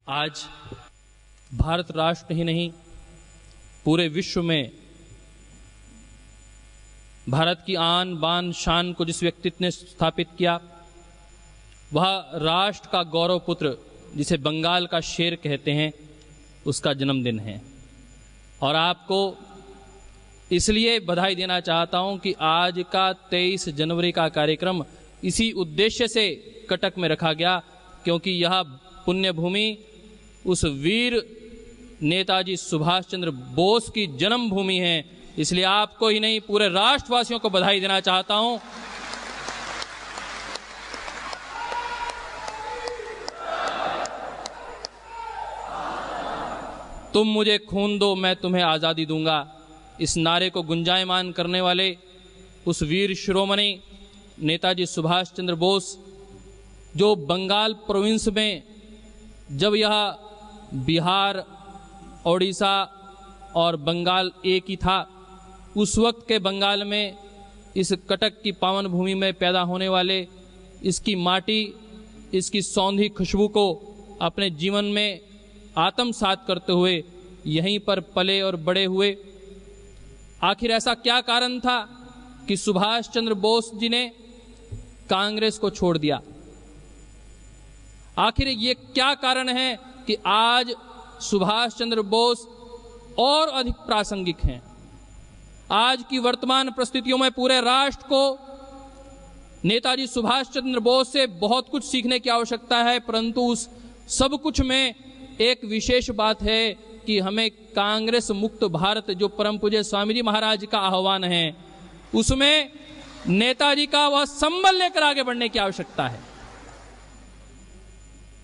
आज भारत राष्ट्र ही नहीं, पूरे विश्व में भारत की आन बान शान को जिस व्यक्तित्व ने स्थापित किया, वह राष्ट्र का गौरव पुत्र, जिसे बंगाल का शेर कहते हैं, उसका जन्मदिन है। और आपको इसलिए बधाई देना चाहता हूं कि आज का 23 जनवरी का कार्यक्रम इसी उद्देश्य से कटक में रखा गया, क्योंकि यह पुण्य भूमि उस वीर नेताजी सुभाष चंद्र बोस की जन्मभूमि है। इसलिए आपको ही नहीं, पूरे राष्ट्रवासियों को बधाई देना चाहता हूं। तुम मुझे खून दो, मैं तुम्हें आज़ादी दूंगा, इस नारे को गुंजायमान करने वाले उस वीर शिरोमणि नेताजी सुभाष चंद्र बोस, जो बंगाल प्रोविंस में, जब यह बिहार, ओडिशा और बंगाल एक ही था, उस वक्त के बंगाल में इस कटक की पावन भूमि में पैदा होने वाले, इसकी माटी, इसकी सौंधी खुशबू को अपने जीवन में आत्मसात करते हुए यहीं पर पले और बड़े हुए। आखिर ऐसा क्या कारण था कि सुभाष चंद्र बोस जी ने कांग्रेस को छोड़ दिया? आखिर ये क्या कारण है कि आज सुभाष चंद्र बोस और अधिक प्रासंगिक हैं? आज की वर्तमान परिस्थितियों में पूरे राष्ट्र को नेताजी सुभाष चंद्र बोस से बहुत कुछ सीखने की आवश्यकता है, परंतु उस सब कुछ में एक विशेष बात है कि हमें कांग्रेस मुक्त भारत, जो परम पूज्य स्वामी जी महाराज का आह्वान है, उसमें नेताजी का वह संबल लेकर आगे बढ़ने की आवश्यकता है।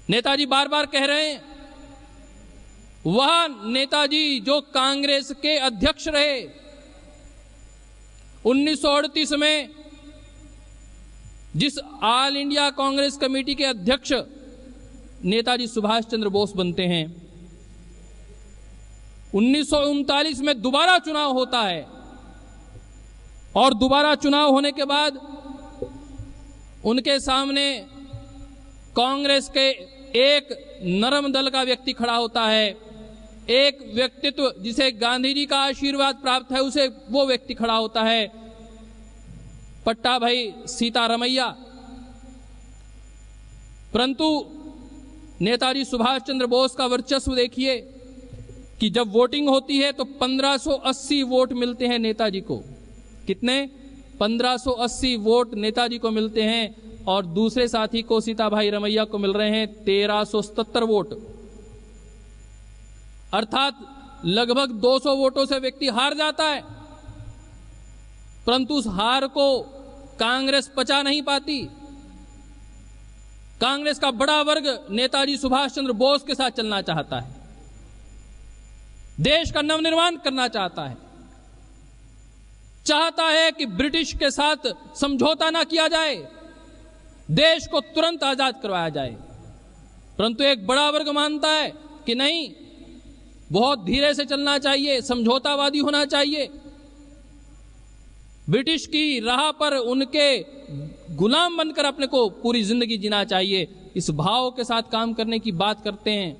नेताजी बार बार कह रहे हैं, वह नेताजी जो कांग्रेस के अध्यक्ष रहे, 1938 में जिस ऑल इंडिया कांग्रेस कमेटी के अध्यक्ष नेताजी सुभाष चंद्र बोस बनते हैं, 1939 में दोबारा चुनाव होता है और दोबारा चुनाव होने के बाद उनके सामने कांग्रेस के एक नरम दल का व्यक्ति खड़ा होता है, एक व्यक्तित्व जिसे गांधी जी का आशीर्वाद प्राप्त है, उसे वो व्यक्ति खड़ा होता है, पट्टा भाई सीतारमैया। परंतु नेताजी सुभाष चंद्र बोस का वर्चस्व देखिए कि जब वोटिंग होती है तो 1580 वोट मिलते हैं नेताजी को। कितने? 1580 वोट नेताजी को मिलते हैं और दूसरे साथी को, सीताभाई रमैया को, मिल रहे हैं 1377 वोट। अर्थात लगभग 200 वोटों से व्यक्ति हार जाता है, परंतु उस हार को कांग्रेस पचा नहीं पाती। कांग्रेस का बड़ा वर्ग नेताजी सुभाष चंद्र बोस के साथ चलना चाहता है, देश का नवनिर्माण करना चाहता है, चाहता है कि ब्रिटिश के साथ समझौता ना किया जाए, देश को तुरंत आजाद करवाया जाए। परंतु एक बड़ा वर्ग मानता है कि नहीं, बहुत धीरे से चलना चाहिए, समझौतावादी होना चाहिए, ब्रिटिश की राह पर उनके गुलाम बनकर अपने को पूरी जिंदगी जीना चाहिए। इस भाव के साथ काम करने की बात करते हैं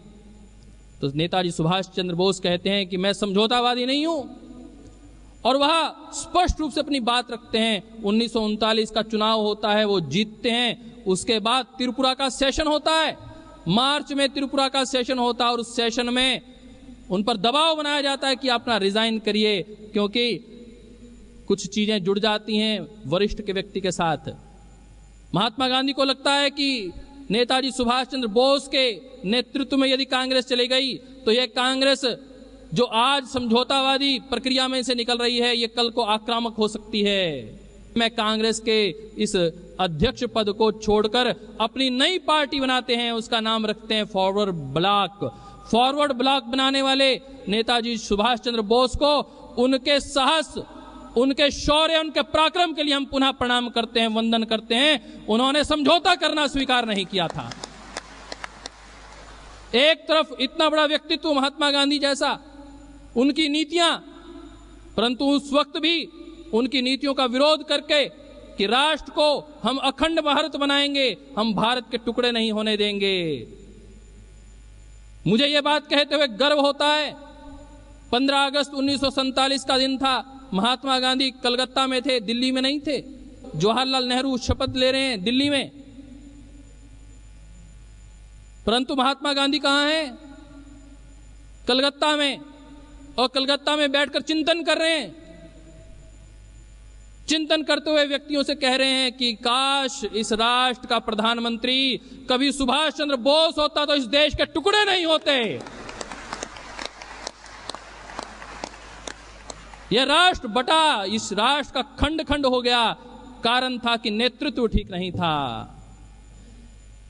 तो नेताजी सुभाष चंद्र बोस कहते हैं कि मैं समझौतावादी नहीं हूं, और वह स्पष्ट रूप से अपनी बात रखते हैं। 1939 का चुनाव होता है, वो जीतते हैं। उसके बाद त्रिपुरा का सेशन होता है, मार्च में त्रिपुरा का सेशन होता है, और उस सेशन में उन पर दबाव बनाया जाता है कि अपना रिजाइन करिए, क्योंकि कुछ चीजें जुड़ जाती हैं वरिष्ठ के व्यक्ति के साथ। महात्मा गांधी को लगता है कि नेताजी सुभाष चंद्र बोस के नेतृत्व में यदि कांग्रेस चली गई तो यह कांग्रेस जो आज समझौतावादी प्रक्रिया में से निकल रही है, ये कल को आक्रामक हो सकती है। मैं कांग्रेस के इस अध्यक्ष पद को छोड़कर अपनी नई पार्टी बनाते हैं, उसका नाम रखते हैं फॉरवर्ड ब्लॉक। फॉरवर्ड ब्लॉक बनाने वाले नेताजी सुभाष चंद्र बोस को उनके साहस, उनके शौर्य, उनके पराक्रम के लिए हम पुनः प्रणाम करते हैं, वंदन करते हैं। उन्होंने समझौता करना स्वीकार नहीं किया था। एक तरफ इतना बड़ा व्यक्तित्व महात्मा गांधी जैसा, उनकी नीतियां, परंतु उस वक्त भी उनकी नीतियों का विरोध करके कि राष्ट्र को हम अखंड भारत बनाएंगे, हम भारत के टुकड़े नहीं होने देंगे। मुझे यह बात कहते हुए गर्व होता है, 15 अगस्त 1947 का दिन था, महात्मा गांधी कलकत्ता में थे, दिल्ली में नहीं थे। जवाहरलाल नेहरू शपथ ले रहे हैं दिल्ली में, परंतु महात्मा गांधी कहां हैं? कलकत्ता में, और कलकत्ता में बैठकर चिंतन कर रहे हैं। चिंतन करते हुए व्यक्तियों से कह रहे हैं कि काश इस राष्ट्र का प्रधानमंत्री कभी सुभाष चंद्र बोस होता तो इस देश के टुकड़े नहीं होते। यह राष्ट्र बटा, इस राष्ट्र का खंड खंड हो गया, कारण था कि नेतृत्व ठीक नहीं था।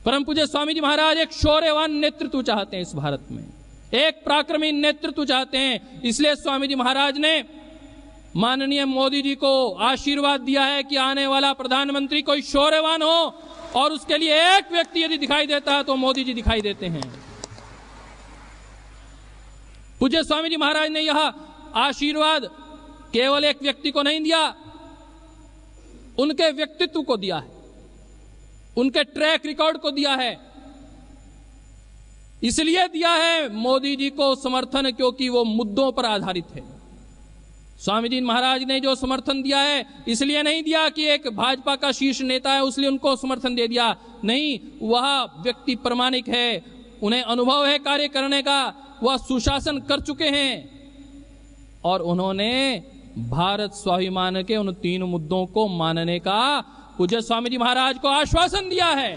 परम पूज्य स्वामी जी महाराज एक शौर्यवान नेतृत्व चाहते हैं इस भारत में, एक पराक्रमी नेतृत्व चाहते हैं। इसलिए स्वामी जी महाराज ने माननीय मोदी जी को आशीर्वाद दिया है कि आने वाला प्रधानमंत्री कोई शौर्यवान हो, और उसके लिए एक व्यक्ति यदि दिखाई देता है तो मोदी जी दिखाई देते हैं। पूज्य स्वामी जी महाराज ने यह आशीर्वाद केवल एक व्यक्ति को नहीं दिया, उनके व्यक्तित्व को दिया है, उनके ट्रैक रिकॉर्ड को दिया है। इसलिए दिया है मोदी जी को समर्थन क्योंकि वो मुद्दों पर आधारित है। स्वामी जी महाराज ने जो समर्थन दिया है इसलिए नहीं दिया कि एक भाजपा का शीर्ष नेता है उसलिए उनको समर्थन दे दिया, नहीं, वह व्यक्ति प्रामाणिक है, उन्हें अनुभव है कार्य करने का, वह सुशासन कर चुके हैं, और उन्होंने भारत स्वाभिमान के उन 3 मुद्दों को मानने का पूज्य स्वामी जी महाराज को आश्वासन दिया है।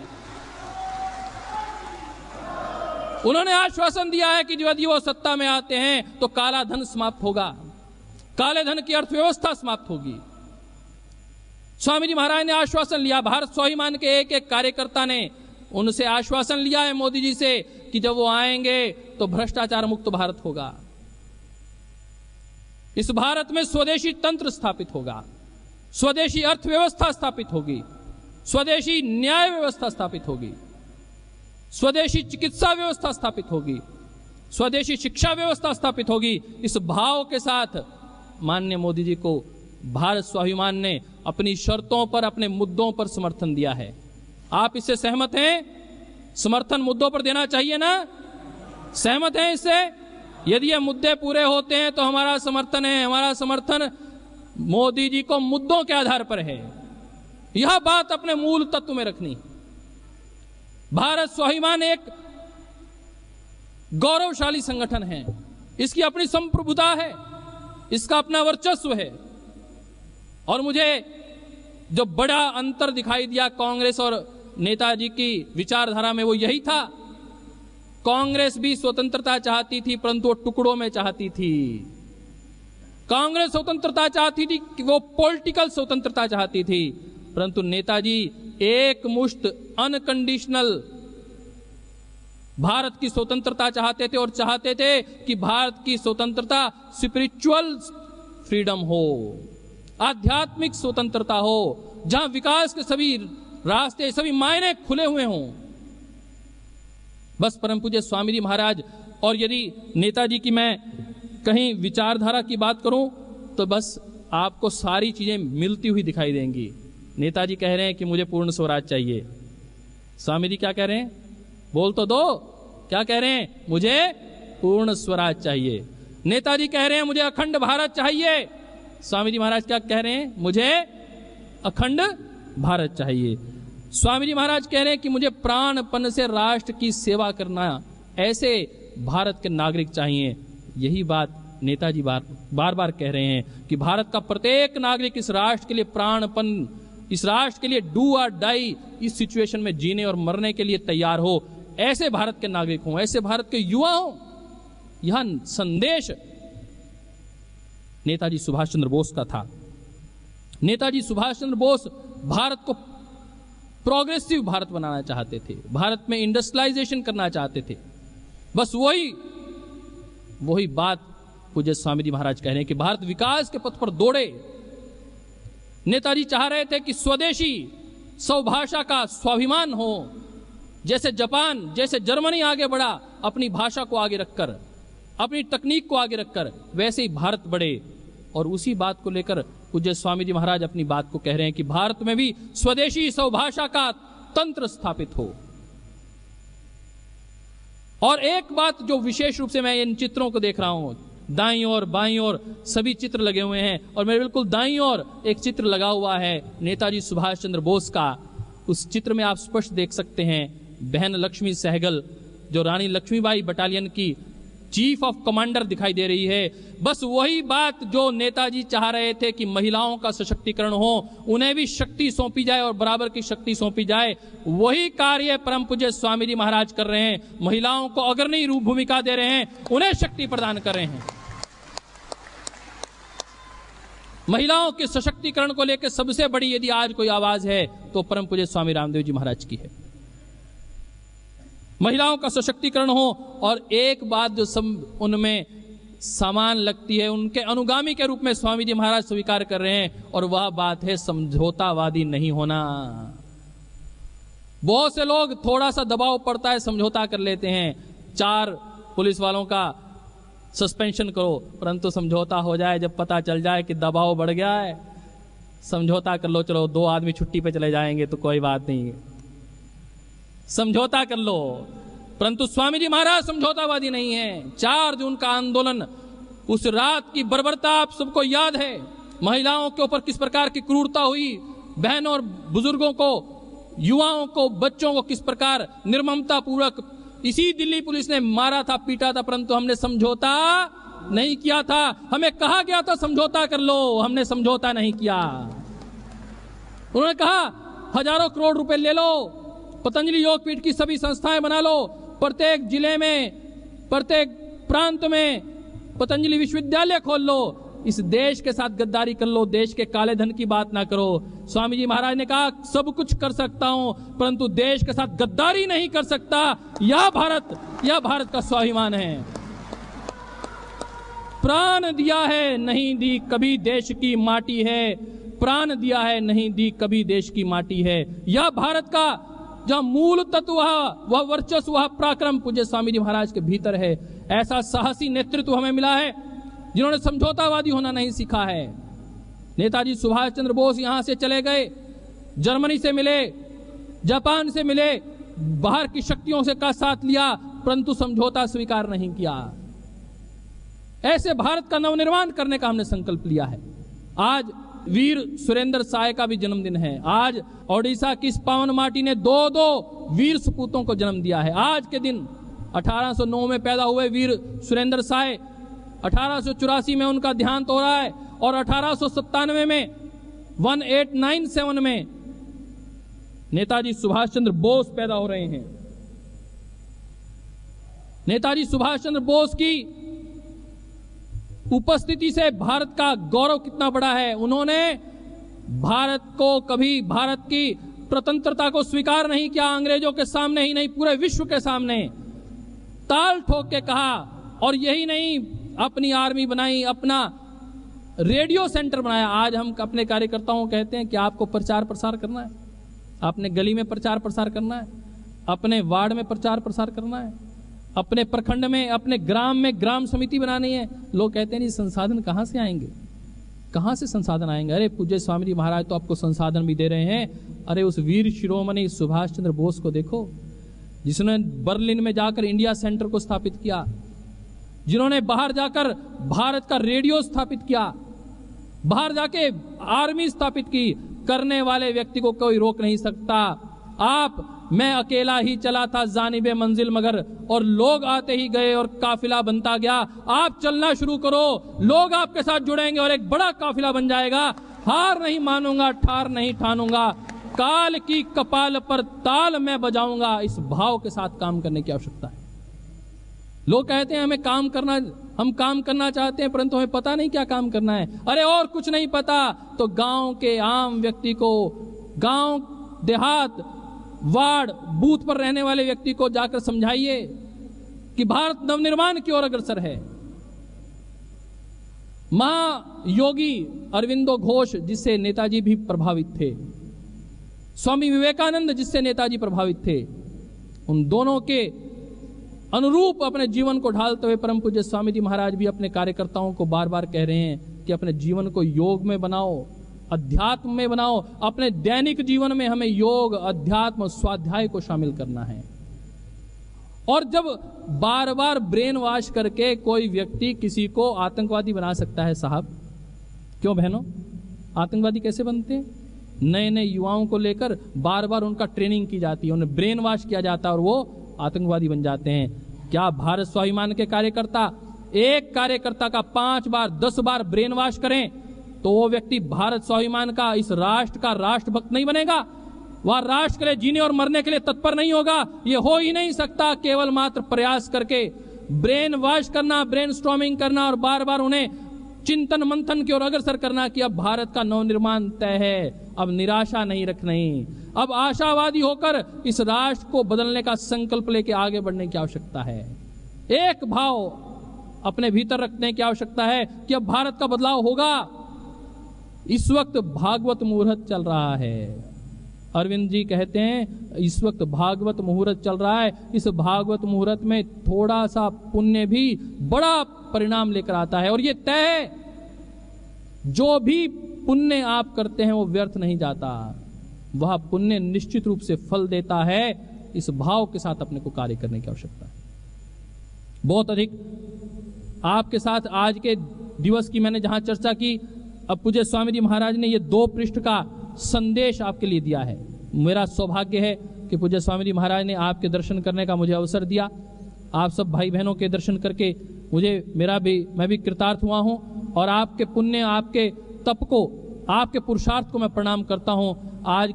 उन्होंने आश्वासन दिया है कि यदि वो सत्ता में आते हैं तो काला धन समाप्त होगा, काले धन की अर्थव्यवस्था समाप्त होगी। स्वामी जी महाराज ने आश्वासन लिया, भारत स्वाभिमान के एक एक कार्यकर्ता ने उनसे आश्वासन लिया है मोदी जी से कि जब वो आएंगे तो भ्रष्टाचार मुक्त भारत होगा, इस भारत में स्वदेशी तंत्र स्थापित होगा, स्वदेशी अर्थव्यवस्था स्थापित होगी, स्वदेशी न्याय व्यवस्था स्थापित होगी, स्वदेशी चिकित्सा व्यवस्था स्थापित होगी, स्वदेशी शिक्षा व्यवस्था स्थापित होगी। इस भाव के साथ माननीय मोदी जी को भारत स्वाभिमान ने अपनी शर्तों पर, अपने मुद्दों पर समर्थन दिया है। आप इससे सहमत हैं? समर्थन मुद्दों पर देना चाहिए ना? सहमत हैं इससे? यदि ये मुद्दे पूरे होते हैं तो हमारा समर्थन है। हमारा समर्थन मोदी जी को मुद्दों के आधार पर है। यह बात अपने मूल तत्व में रखनी। भारत स्वाभिमान एक गौरवशाली संगठन है, इसकी अपनी संप्रभुता है, इसका अपना वर्चस्व है। और मुझे जो बड़ा अंतर दिखाई दिया कांग्रेस और नेताजी की विचारधारा में वो यही था, कांग्रेस भी स्वतंत्रता चाहती थी परंतु वो टुकड़ों में चाहती थी। कांग्रेस स्वतंत्रता चाहती थी कि वो पॉलिटिकल स्वतंत्रता चाहती थी, परंतु नेताजी एक मुश्त अनकंडीशनल भारत की स्वतंत्रता चाहते थे, और चाहते थे कि भारत की स्वतंत्रता स्पिरिचुअल फ्रीडम हो, आध्यात्मिक स्वतंत्रता हो, जहां विकास के सभी रास्ते, सभी मायने खुले हुए हों। बस परम पूज्य स्वामी जी महाराज, और यदि नेताजी की मैं कहीं विचारधारा की बात करूं तो बस आपको सारी चीजें मिलती हुई दिखाई देंगी। नेताजी कह रहे हैं कि मुझे पूर्ण स्वराज चाहिए, स्वामी जी क्या कह रहे हैं? बोल तो दो, क्या कह रहे हैं? मुझे पूर्ण स्वराज चाहिए। नेताजी कह रहे हैं मुझे अखंड भारत चाहिए, स्वामी जी महाराज क्या कह रहे हैं? मुझे अखंड भारत चाहिए। स्वामी जी महाराज कह रहे हैं कि मुझे प्राणपन से राष्ट्र की सेवा करना, ऐसे भारत के नागरिक चाहिए। यही बात नेताजी बार बार कह रहे हैं कि भारत का प्रत्येक नागरिक इस राष्ट्र के लिए प्राणपन, इस राष्ट्र के लिए डू और डाई, इस सिचुएशन में जीने और मरने के लिए तैयार हो। ऐसे भारत के नागरिक हों, ऐसे भारत के युवा हों। यह संदेश नेताजी सुभाष चंद्र बोस का था। नेताजी सुभाष चंद्र बोस भारत को प्रोग्रेसिव भारत बनाना चाहते थे, भारत में इंडस्ट्रियलाइजेशन करना चाहते थे। बस वही बात पूज्य स्वामी जी महाराज कह रहे हैं कि भारत विकास के पथ पर दौड़े। नेताजी चाह रहे थे कि स्वदेशी स्वभाषा का स्वाभिमान हो, जैसे जापान, जैसे जर्मनी आगे बढ़ा अपनी भाषा को आगे रखकर, अपनी तकनीक को आगे रखकर, वैसे ही भारत बढ़े। और उसी बात को लेकर पूज्य स्वामी जी महाराज अपनी बात को कह रहे हैं कि भारत में भी स्वदेशी स्वभाषा का तंत्र स्थापित हो। और एक बात जो विशेष रूप से मैं इन चित्रों को देख रहा हूं, दाईं और बाईं और सभी चित्र लगे हुए हैं, और मेरे बिल्कुल दाईं और एक चित्र लगा हुआ है नेताजी सुभाष चंद्र बोस का। उस चित्र में आप स्पष्ट देख सकते हैं बहन लक्ष्मी सहगल, जो रानी लक्ष्मीबाई बटालियन की चीफ ऑफ कमांडर दिखाई दे रही है। बस वही बात जो नेताजी चाह रहे थे कि महिलाओं का सशक्तिकरण हो, उन्हें भी शक्ति सौंपी जाए और बराबर की शक्ति सौंपी जाए, वही कार्य परम पूज्य स्वामी जी महाराज कर रहे हैं। महिलाओं को अग्रणी रूप भूमिका दे रहे हैं, उन्हें शक्ति प्रदान कर रहे हैं। महिलाओं के सशक्तिकरण को लेकर सबसे बड़ी यदि आज कोई आवाज है तो परम पूज्य स्वामी रामदेव जी महाराज की है। महिलाओं का सशक्तिकरण हो, और एक बात जो उनमें समान लगती है, उनके अनुगामी के रूप में स्वामी जी महाराज स्वीकार कर रहे हैं, और वह बात है समझौतावादी नहीं होना। बहुत से लोग थोड़ा सा दबाव पड़ता है समझौता कर लेते हैं, 4 पुलिस वालों का सस्पेंशन करो, परंतु समझौता हो जाए जब पता चल जाए कि दबाव बढ़ गया है, समझौता कर लो, चलो 2 आदमी छुट्टी पे चले जाएंगे तो कोई बात नहीं है, समझौता कर लो। परंतु स्वामी जी महाराज समझौतावादी नहीं है। 4 जून का आंदोलन, उस रात की बर्बरता आप सबको याद है, महिलाओं के ऊपर किस प्रकार की क्रूरता हुई, बहनों और बुजुर्गों को, युवाओं को, बच्चों को किस प्रकार निर्ममता पूर्वक इसी दिल्ली पुलिस ने मारा था, पीटा था, परंतु हमने समझौता नहीं किया था। हमें कहा गया था समझौता कर लो, हमने समझौता नहीं किया। उन्होंने कहा हजारों करोड़ रुपए ले लो, पतंजलि योगपीठ की सभी संस्थाएं बना लो, प्रत्येक जिले में, प्रत्येक प्रांत में पतंजलि विश्वविद्यालय खोल लो, इस देश के साथ गद्दारी कर लो, देश के काले धन की बात ना करो। स्वामी जी महाराज ने कहा सब कुछ कर सकता हूं, परंतु देश के साथ गद्दारी नहीं कर सकता। यह भारत का स्वाभिमान है। प्राण दिया है नहीं दी कभी देश की माटी है, प्राण दिया है नहीं दी कभी देश की माटी है। यह भारत का जो मूल तत्व, वह वर्चस्व, वह पराक्रम पूज्य स्वामी जी महाराज के भीतर है। ऐसा साहसी नेतृत्व हमें मिला है जिन्होंने समझौतावादी होना नहीं सीखा है। नेताजी सुभाष चंद्र बोस यहां से चले गए, जर्मनी से मिले, जापान से मिले, बाहर की शक्तियों से का साथ लिया, परंतु समझौता स्वीकार नहीं किया। ऐसे भारत का नवनिर्माण करने का हमने संकल्प लिया है। आज वीर सुरेंद्र साय का भी जन्मदिन है। आज ओडिशा की इस पावन माटी ने 2 वीर सपूतों को जन्म दिया है। आज के दिन 1809 में पैदा हुए वीर सुरेंद्र साय, 1884 में उनका देहांत हो रहा है, और 1897 में 1897 में नेताजी सुभाष चंद्र बोस पैदा हो रहे हैं। नेताजी सुभाष चंद्र बोस की उपस्थिति से भारत का गौरव कितना बड़ा है। उन्होंने भारत को कभी, भारत की स्वतंत्रता को स्वीकार नहीं किया, अंग्रेजों के सामने ही नहीं पूरे विश्व के सामने ताल ठोक के कहा। और यही नहीं, अपनी आर्मी बनाई, अपना रेडियो सेंटर बनाया। आज हम अपने कार्यकर्ताओं को कहते हैं कि आपको प्रचार प्रसार करना है, आपने गली में प्रचार प्रसार करना है, अपने वार्ड में प्रचार प्रसार करना है, अपने प्रखंड में, अपने ग्राम में ग्राम समिति बनानी है। लोग कहते हैं नहीं, संसाधन कहां से आएंगे, कहां से संसाधन आएंगे? अरे पूज्य स्वामी जी महाराज तो आपको संसाधन भी दे रहे हैं। अरे उस वीर शिरोमणि सुभाष चंद्र बोस को देखो, जिसने बर्लिन में जाकर इंडिया सेंटर को स्थापित किया, जिन्होंने बाहर जाकर भारत का रेडियो स्थापित किया, बाहर जाके आर्मी स्थापित की। करने वाले व्यक्ति को कोई रोक नहीं सकता। मैं अकेला ही चला था जानिबे मंजिल मगर, और लोग आते ही गए और काफिला बनता गया। आप चलना शुरू करो, लोग आपके साथ जुड़ेंगे और एक बड़ा काफिला बन जाएगा। हार नहीं मानूंगा, ठार नहीं ठानूंगा, काल की कपाल पर ताल मैं बजाऊंगा। इस भाव के साथ काम करने की आवश्यकता है। लोग कहते हैं हमें काम करना, हम काम करना चाहते हैं, परंतु हमें पता नहीं क्या काम करना है। अरे और कुछ नहीं पता तो गांव के आम व्यक्ति को, गांव देहात वार्ड बूथ पर रहने वाले व्यक्ति को जाकर समझाइए कि भारत नवनिर्माण की ओर अग्रसर है। महायोगी अरविंदो घोष जिससे नेताजी भी प्रभावित थे, स्वामी विवेकानंद जिससे नेताजी प्रभावित थे, उन दोनों के अनुरूप अपने जीवन को ढालते हुए परम पूज्य स्वामी जी महाराज भी अपने कार्यकर्ताओं को बार बार कह रहे हैं कि अपने जीवन को योग में बनाओ, अध्यात्म में बनाओ। अपने दैनिक जीवन में हमें योग, अध्यात्म, स्वाध्याय को शामिल करना है। और जब बार बार ब्रेन वॉश करके कोई व्यक्ति किसी को आतंकवादी बना सकता है साहब, क्यों बहनों? आतंकवादी कैसे बनते हैं? नए नए युवाओं को लेकर बार बार उनका ट्रेनिंग की जाती है, उन्हें ब्रेन वॉश किया जाता है और वो आतंकवादी बन जाते हैं। क्या भारत स्वाभिमान के कार्यकर्ता एक कार्यकर्ता का 5 बार 10 बार ब्रेन वॉश करें तो वो व्यक्ति भारत स्वाभिमान का, इस राष्ट्र का राष्ट्रभक्त नहीं बनेगा? वह राष्ट्र के लिए जीने और मरने के लिए तत्पर नहीं होगा? ये हो ही नहीं सकता केवल मात्र प्रयास करके। ब्रेन वॉश करना, ब्रेन स्टॉर्मिंग करना और बार बार उन्हें चिंतन मंथन की ओर अग्रसर करना कि अब भारत का नवनिर्माण तय है, अब निराशा नहीं रखनी, अब आशावादी होकर इस राष्ट्र को बदलने का संकल्प लेके आगे बढ़ने की आवश्यकता है। एक भाव अपने भीतर रखने की आवश्यकता है कि अब भारत का बदलाव होगा। इस वक्त भागवत मुहूर्त चल रहा है। अरविंद जी कहते हैं इस वक्त भागवत मुहूर्त चल रहा है। इस भागवत मुहूर्त में थोड़ा सा पुण्य भी बड़ा परिणाम लेकर आता है और ये तय है, जो भी पुण्य आप करते हैं वो व्यर्थ नहीं जाता, वह पुण्य निश्चित रूप से फल देता है। इस भाव के साथ अपने को कार्य करने की आवश्यकता है। बहुत अधिक आपके साथ आज के दिवस की मैंने जहां चर्चा की, अब पूज्य स्वामी जी महाराज ने ये 2 पृष्ठ का संदेश आपके लिए दिया है। मेरा सौभाग्य है कि पूज्य स्वामी जी महाराज ने आपके दर्शन करने का मुझे अवसर दिया। आप सब भाई बहनों के दर्शन करके मैं भी कृतार्थ हुआ हूं और आपके पुण्य, आपके तप को, आपके पुरुषार्थ को मैं प्रणाम करता हूं। आज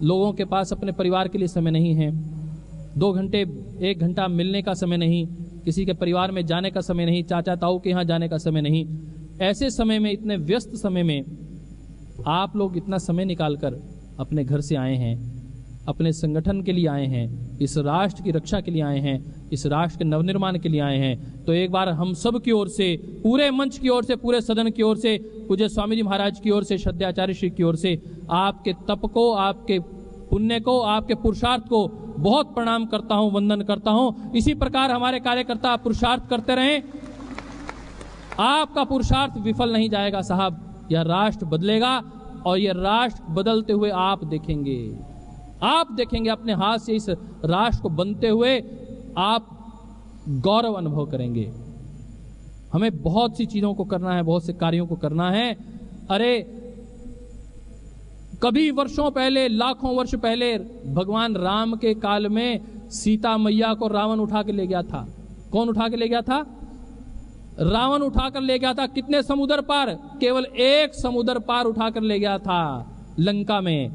लोगों के पास अपने परिवार के लिए समय नहीं है, 2 घंटे 1 घंटा मिलने का समय नहीं, किसी के परिवार में जाने का समय नहीं, चाचा ताऊ के यहाँ जाने का समय नहीं। ऐसे समय में, इतने व्यस्त समय में आप लोग इतना समय निकालकर अपने घर से आए हैं, अपने संगठन के लिए आए हैं, इस राष्ट्र की रक्षा के लिए आए हैं, इस राष्ट्र के नवनिर्माण के लिए आए हैं। तो एक बार हम सब की ओर से, पूरे मंच की ओर से, पूरे सदन की ओर से, पूज्य स्वामी जी महाराज की ओर से, श्रद्धाचार्य श्री की ओर से आपके तप को, आपके पुण्य को, आपके पुरुषार्थ को बहुत प्रणाम करता हूं, वंदन करता हूं। इसी प्रकार हमारे कार्यकर्ता पुरुषार्थ करते रहें। आपका पुरुषार्थ विफल नहीं जाएगा साहब। यह राष्ट्र बदलेगा और यह राष्ट्र बदलते हुए आप देखेंगे अपने हाथ से इस राष्ट्र को बनते हुए आप गौरव अनुभव करेंगे। हमें बहुत सी चीजों को करना है, बहुत से कार्यों को करना है। अरे कभी वर्षों पहले, लाखों वर्ष पहले भगवान राम के काल में सीता मैया को रावण उठा के ले गया था। कौन उठा के ले गया था? रावण उठाकर ले गया था। कितने समुद्र पार? केवल एक समुद्र पार उठाकर ले गया था, लंका में।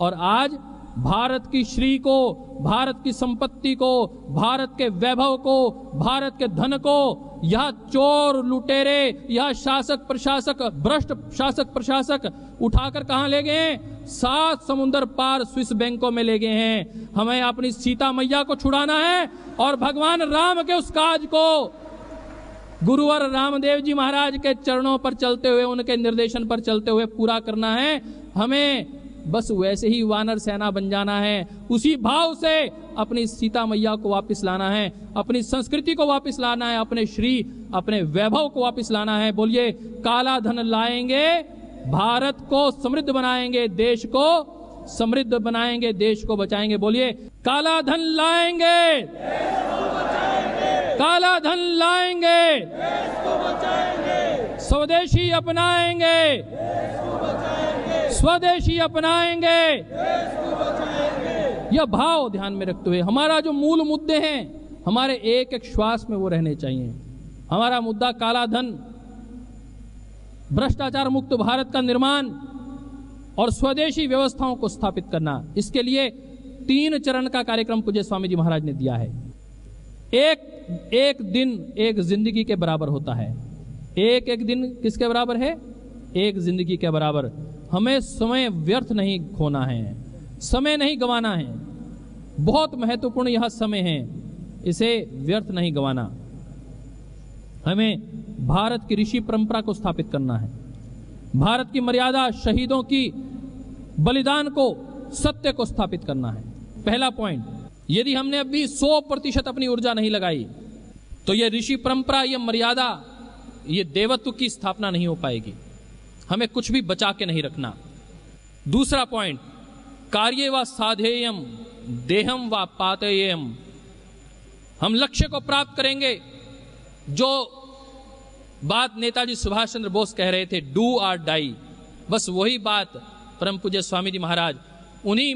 और आज भारत की श्री को, भारत की संपत्ति को, भारत के वैभव को, भारत के धन को यह चोर लुटेरे, यह शासक प्रशासक, भ्रष्ट शासक प्रशासक उठाकर कहां ले गए? 7 समुद्र पार स्विस बैंकों में ले गए हैं। हमें अपनी सीता मैया को छुड़ाना है और भगवान राम के उस काज को गुरुवर रामदेव जी महाराज के चरणों पर चलते हुए, उनके निर्देशन पर चलते हुए पूरा करना है। हमें बस वैसे ही वानर सेना बन जाना है। उसी भाव से अपनी सीता मैया को वापस लाना है, अपनी संस्कृति को वापस लाना है, अपने श्री, अपने वैभव को वापस लाना है। बोलिए, काला धन लाएंगे, भारत को समृद्ध बनाएंगे, देश को समृद्ध बनाएंगे, देश को बचाएंगे। बोलिए, काला धन लाएंगे, काला धन लाएंगे, स्वदेशी अपनाएंगे, स्वदेशी अपनाएंगे। यह भाव ध्यान में रखते हुए हमारा जो मूल मुद्दे हैं, हमारे एक एक श्वास में वो रहने चाहिए। हमारा मुद्दा काला धन, भ्रष्टाचार मुक्त भारत का निर्माण और स्वदेशी व्यवस्थाओं को स्थापित करना। इसके लिए 3 चरण का कार्यक्रम पूज्य स्वामी जी महाराज ने दिया है। एक दिन एक जिंदगी के बराबर होता है। एक दिन किसके बराबर है? एक जिंदगी के बराबर। हमें समय व्यर्थ नहीं खोना है, समय नहीं गंवाना है। बहुत महत्वपूर्ण यह समय है, इसे व्यर्थ नहीं गंवाना। हमें भारत की ऋषि परंपरा को स्थापित करना है, भारत की मर्यादा, शहीदों की बलिदान को, सत्य को स्थापित करना है। पहला पॉइंट, यदि हमने अभी 100% अपनी ऊर्जा नहीं लगाई तो यह ऋषि परंपरा, यह मर्यादा, यह देवत्व की स्थापना नहीं हो पाएगी। हमें कुछ भी बचा के नहीं रखना। दूसरा पॉइंट, कार्ये व साधेयम देहम व पातेयम, हम लक्ष्य को प्राप्त करेंगे। जो बात नेताजी सुभाष चंद्र बोस कह रहे थे, डू और डाई, बस वही बात परम पूज्य स्वामी जी महाराज उन्हीं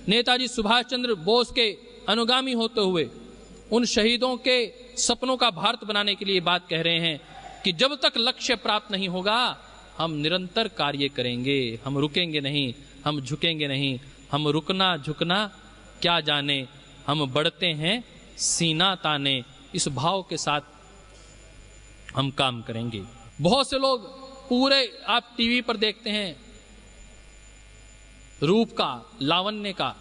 नेताजी सुभाष चंद्र बोस के अनुगामी होते हुए उन शहीदों के सपनों का भारत बनाने के लिए बात कह रहे हैं कि जब तक लक्ष्य प्राप्त नहीं होगा हम निरंतर कार्य करेंगे, हम रुकेंगे नहीं, हम झुकेंगे नहीं। हम रुकना झुकना क्या जाने, हम बढ़ते हैं सीना ताने, इस भाव के साथ हम काम करेंगे। बहुत से लोग पूरे आप टीवी पर देखते हैं रूप का, लावण्य का,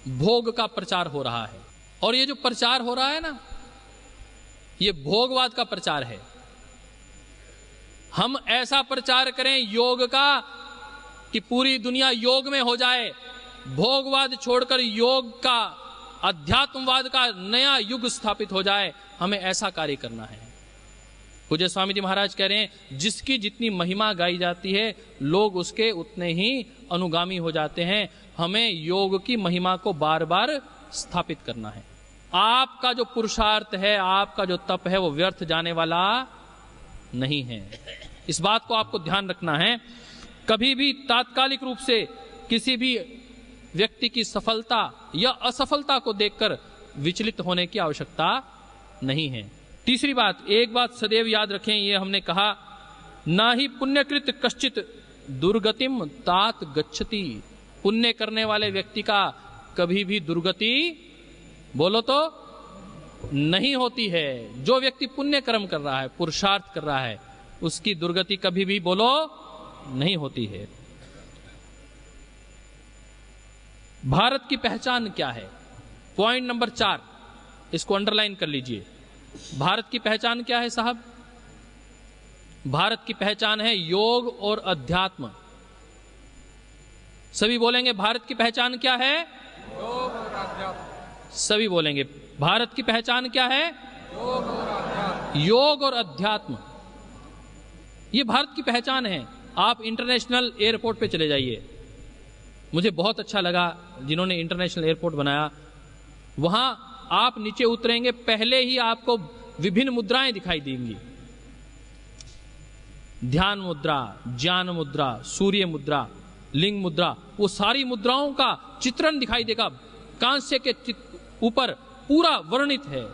भोग का प्रचार हो रहा है, और ये जो प्रचार हो रहा है ना, ये भोगवाद का प्रचार है। हम ऐसा प्रचार करें योग का कि पूरी दुनिया योग में हो जाए, भोगवाद छोड़कर योग का, अध्यात्मवाद का नया युग स्थापित हो जाए। हमें ऐसा कार्य करना है। पूज्य स्वामी जी महाराज कह रहे हैं जिसकी जितनी महिमा गाई जाती है लोग उसके उतने ही अनुगामी हो जाते हैं। हमें योग की महिमा को बार बार स्थापित करना है। आपका जो पुरुषार्थ है, आपका जो तप है, वो व्यर्थ जाने वाला नहीं है। इस बात को आपको ध्यान रखना है। कभी भी तात्कालिक रूप से किसी भी व्यक्ति की सफलता या असफलता को देखकर विचलित होने की आवश्यकता नहीं है। तीसरी बात, एक बात सदैव याद रखें, ये हमने कहा, ना ही पुण्यकृत कश्चित दुर्गतिम तात गच्छति। पुण्य करने वाले व्यक्ति का कभी भी दुर्गति, बोलो तो, नहीं होती है। जो व्यक्ति पुण्य कर्म कर रहा है, पुरुषार्थ कर रहा है, उसकी दुर्गति कभी भी, बोलो, नहीं होती है। भारत की पहचान क्या है? पॉइंट नंबर 4, इसको अंडरलाइन कर लीजिए। भारत की पहचान क्या है साहब? भारत की पहचान है योग और अध्यात्म। सभी बोलेंगे भारत की पहचान क्या है? योग और अध्यात्म। सभी बोलेंगे भारत की पहचान क्या है? योग और अध्यात्म। योग और अध्यात्म, ये भारत की पहचान है। आप इंटरनेशनल एयरपोर्ट पे चले जाइए, मुझे बहुत अच्छा लगा जिन्होंने इंटरनेशनल एयरपोर्ट बनाया। वहां आप नीचे उतरेंगे, पहले ही आपको विभिन्न मुद्राएं दिखाई देंगी। ध्यान मुद्रा, ज्ञान मुद्रा, सूर्य मुद्रा, लिंग मुद्रा, वो सारी मुद्राओं का चित्रण दिखाई देगा। कांस्य के ऊपर पूरा वर्णित है।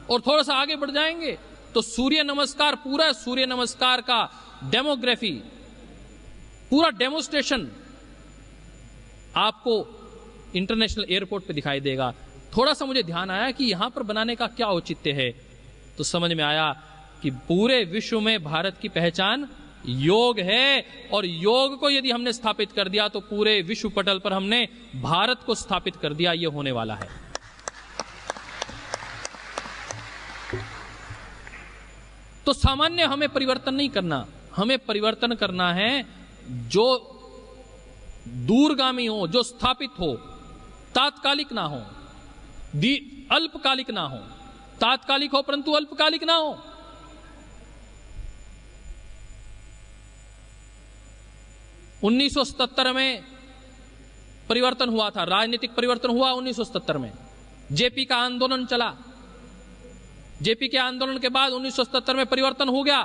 और थोड़ा सा आगे बढ़ जाएंगे तो सूर्य नमस्कार, पूरा सूर्य नमस्कार का डेमोग्राफी, पूरा डेमोस्ट्रेशन आपको इंटरनेशनल एयरपोर्ट पे दिखाई देगा। थोड़ा सा मुझे ध्यान आया कि यहां पर बनाने का क्या औचित्य है, तो समझ में आया कि पूरे विश्व में भारत की पहचान योग है, और योग को यदि हमने स्थापित कर दिया तो पूरे विश्व पटल पर हमने भारत को स्थापित कर दिया। यह होने वाला है। तो सामान्य हमें परिवर्तन नहीं करना, हमें परिवर्तन करना है जो दूरगामी हो, जो स्थापित हो, तात्कालिक ना हो, अल्पकालिक ना हो। तात्कालिक हो परंतु अल्पकालिक ना हो। उन्नीस 1977 में परिवर्तन हुआ था, राजनीतिक परिवर्तन हुआ 1977 में। जेपी का आंदोलन चला। जेपी के आंदोलन के बाद 1977 में परिवर्तन हो गया,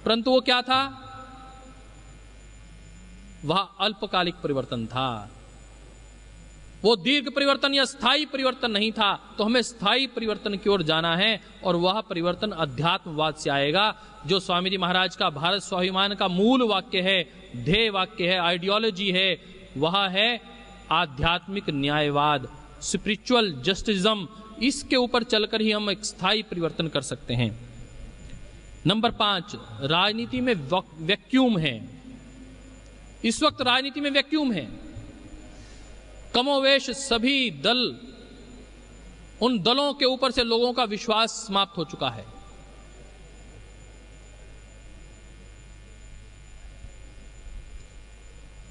परंतु वो क्या था? वह अल्पकालिक परिवर्तन था, वो दीर्घ परिवर्तन या स्थायी परिवर्तन नहीं था। तो हमें स्थायी परिवर्तन की ओर जाना है, और वह परिवर्तन अध्यात्मवाद से आएगा, जो स्वामी जी महाराज का भारत स्वाभिमान का मूल वाक्य है, ध्येय वाक्य है, आइडियोलॉजी है। वह है आध्यात्मिक न्यायवाद, स्पिरिचुअल जस्टिज्म। इसके ऊपर चलकर ही हम एक स्थायी परिवर्तन कर सकते हैं। नंबर 5, राजनीति में वैक्यूम है। इस वक्त राजनीति में वैक्यूम है। कमोवेश सभी दल, उन दलों के ऊपर से लोगों का विश्वास समाप्त हो चुका है।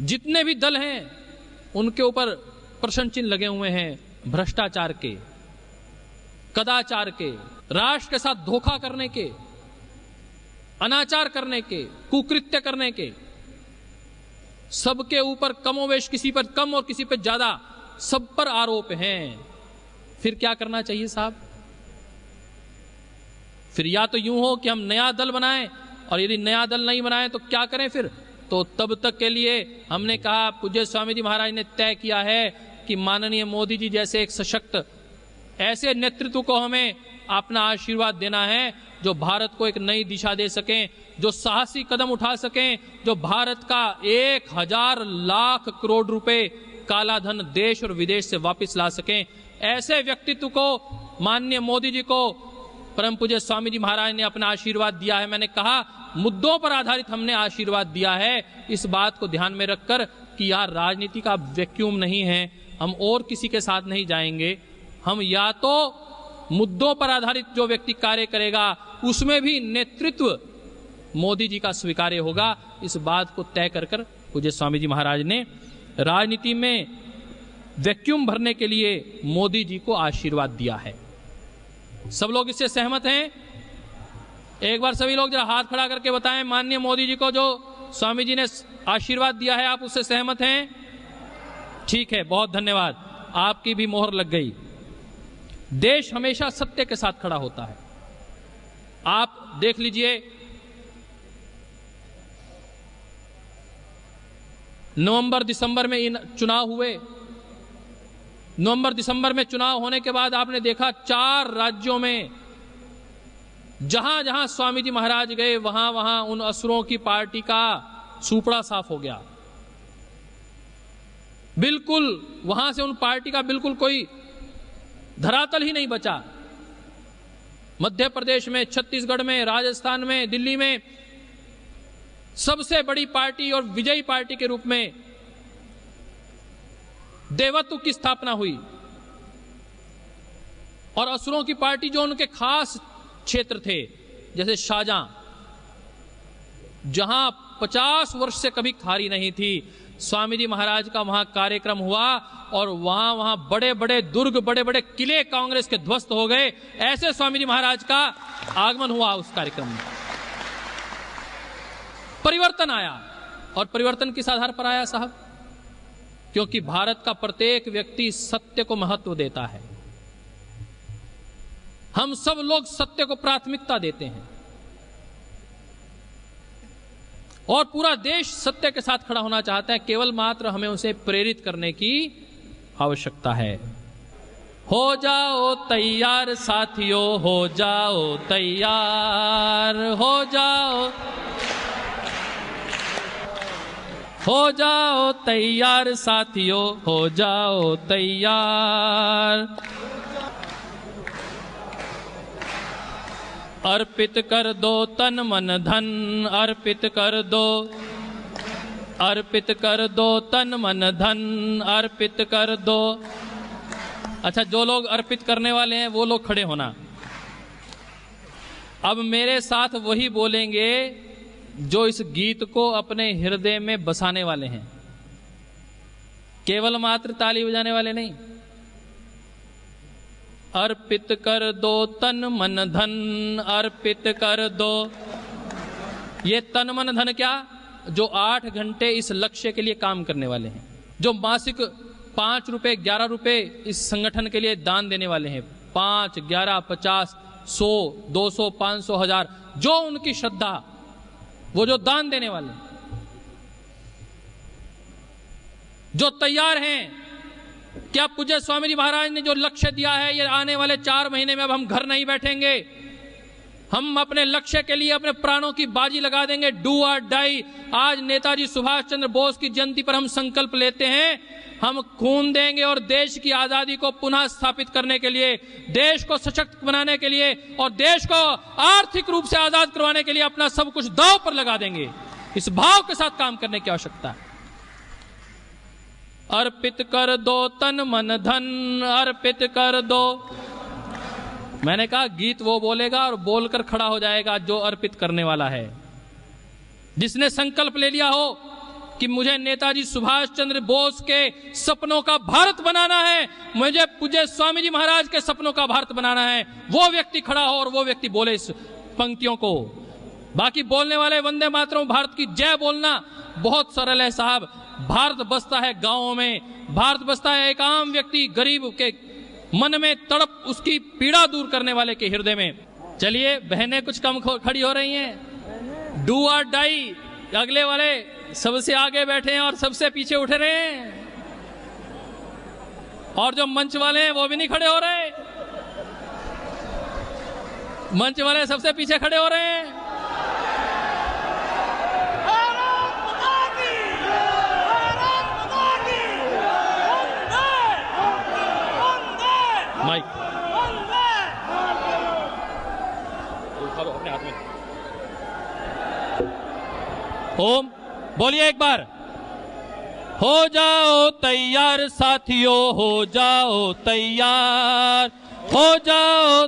जितने भी दल हैं उनके ऊपर प्रश्न चिन्ह लगे हुए हैं, भ्रष्टाचार के, कदाचार के, राष्ट्र के साथ धोखा करने के, अनाचार करने के, कुकृत्य करने के। सबके ऊपर कमोवेश, किसी पर कम और किसी पर ज्यादा, सब पर आरोप हैं। फिर क्या करना चाहिए साहब? फिर या तो यूं हो कि हम नया दल बनाएं, और यदि नया दल नहीं बनाएं तो क्या करें फिर? तो तब तक के लिए हमने कहा, पूज्य स्वामी जी महाराज ने तय किया है कि माननीय मोदी जी जैसे एक सशक्त ऐसे नेतृत्व को हमें अपना आशीर्वाद देना है, जो भारत को एक नई दिशा दे सकें, जो साहसी कदम उठा सकें, जो भारत का 1000 लाख करोड़ रुपए काला धन देश और विदेश से वापस ला सकें। ऐसे व्यक्तित्व को माननीय मोदी जी को परम पूज्य स्वामी जी महाराज ने अपना आशीर्वाद दिया है। मैंने कहा मुद्दों पर आधारित हमने आशीर्वाद दिया है, इस बात को ध्यान में रखकर कि यार राजनीति का वैक्यूम नहीं है, हम और किसी के साथ नहीं जाएंगे। हम या तो मुद्दों पर आधारित जो व्यक्ति कार्य करेगा उसमें भी नेतृत्व मोदी जी का स्वीकार्य होगा। इस बात को तय कर कर पूज्य स्वामी जी महाराज ने राजनीति में वैक्यूम भरने के लिए मोदी जी को आशीर्वाद दिया है। सब लोग इससे सहमत हैं? एक बार सभी लोग जरा हाथ खड़ा करके बताएं, माननीय मोदी जी को जो स्वामी जी ने आशीर्वाद दिया है, आप उससे सहमत हैं? ठीक है, बहुत धन्यवाद, आपकी भी मोहर लग गई। देश हमेशा सत्य के साथ खड़ा होता है। आप देख लीजिए, नवंबर दिसंबर में इन चुनाव हुए। नवंबर दिसंबर में चुनाव होने के बाद आपने देखा 4 राज्यों में जहां जहां स्वामी जी महाराज गए वहां वहां उन असुरों की पार्टी का सुपड़ा साफ हो गया। बिल्कुल वहां से उन पार्टी का बिल्कुल कोई धरातल ही नहीं बचा। मध्य प्रदेश में, छत्तीसगढ़ में, राजस्थान में, दिल्ली में सबसे बड़ी पार्टी और विजयी पार्टी के रूप में देवत्व की स्थापना हुई। और असुरों की पार्टी जो उनके खास क्षेत्र थे, जैसे शाहजहां, जहां 50 वर्ष से कभी खारी नहीं थी, स्वामी जी महाराज का वहां कार्यक्रम हुआ और वहां बड़े बड़े दुर्ग, बड़े बड़े किले कांग्रेस के ध्वस्त हो गए। ऐसे स्वामी जी महाराज का आगमन हुआ उस कार्यक्रम में। परिवर्तन आया, और परिवर्तन किस आधार पर आया साहब? क्योंकि भारत का प्रत्येक व्यक्ति सत्य को महत्व देता है। हम सब लोग सत्य को प्राथमिकता देते हैं और पूरा देश सत्य के साथ खड़ा होना चाहता है। केवल मात्र हमें उसे प्रेरित करने की आवश्यकता है। हो जाओ तैयार साथियों, हो जाओ तैयार, हो जाओ तैयार साथियों, हो जाओ तैयार। अर्पित कर दो तन मन धन, अर्पित कर दो, अर्पित कर दो तन मन धन, अर्पित कर दो। अच्छा, जो लोग अर्पित करने वाले हैं वो लोग खड़े होना। अब मेरे साथ वही बोलेंगे जो इस गीत को अपने हृदय में बसाने वाले हैं, केवल मात्र ताली बजाने वाले नहीं। अर्पित कर दो तन मन धन, अर्पित कर दो। ये तन मन धन क्या? जो 8 घंटे इस लक्ष्य के लिए काम करने वाले हैं, जो मासिक 5 रुपए 11 रुपए इस संगठन के लिए दान देने वाले हैं, 5, 11, 50, 100, 200, 500, 1000, जो उनकी श्रद्धा, वो जो दान देने वाले, जो तैयार हैं। क्या पूज्य स्वामी जी महाराज ने जो लक्ष्य दिया है, ये आने वाले 4 महीने में अब हम घर नहीं बैठेंगे, हम अपने लक्ष्य के लिए अपने प्राणों की बाजी लगा देंगे। डू और डाई। आज नेताजी सुभाष चंद्र बोस की जयंती पर हम संकल्प लेते हैं, हम खून देंगे और देश की आजादी को पुनः स्थापित करने के लिए, देश को सशक्त बनाने के लिए और देश को आर्थिक रूप से आजाद करवाने के लिए अपना सब कुछ दांव पर लगा देंगे। इस भाव के साथ काम करने की आवश्यकता है। अर्पित कर दो तन मन धन, अर्पित कर दो। मैंने कहा गीत वो बोलेगा और बोलकर खड़ा हो जाएगा जो अर्पित करने वाला है, जिसने संकल्प ले लिया हो कि मुझे नेताजी सुभाष चंद्र बोस के सपनों का भारत बनाना है, मुझे पूज्य स्वामी जी महाराज के सपनों का भारत बनाना है। वो व्यक्ति खड़ा हो और वो व्यक्ति बोले इस पंक्तियों को। बाकी बोलने वाले वंदे मातरम भारत की जय बोलना बहुत सरल है साहब। भारत बसता है गांवों में, भारत बसता है एक आम व्यक्ति, गरीब के मन में तड़प, उसकी पीड़ा दूर करने वाले के हृदय में। चलिए बहनें कुछ कम खड़ी हो रही हैं। डू और डाई, अगले वाले सबसे आगे बैठे हैं और सबसे पीछे उठ रहे हैं, और जो मंच वाले हैं वो भी नहीं खड़े हो रहे। मंच वाले सबसे पीछे खड़े हो रहे हैं। माइक अपने हाथ में। ओम बोलिए एक बार। हो जाओ तैयार साथियों, हो जाओ तैयार, हो जाओ।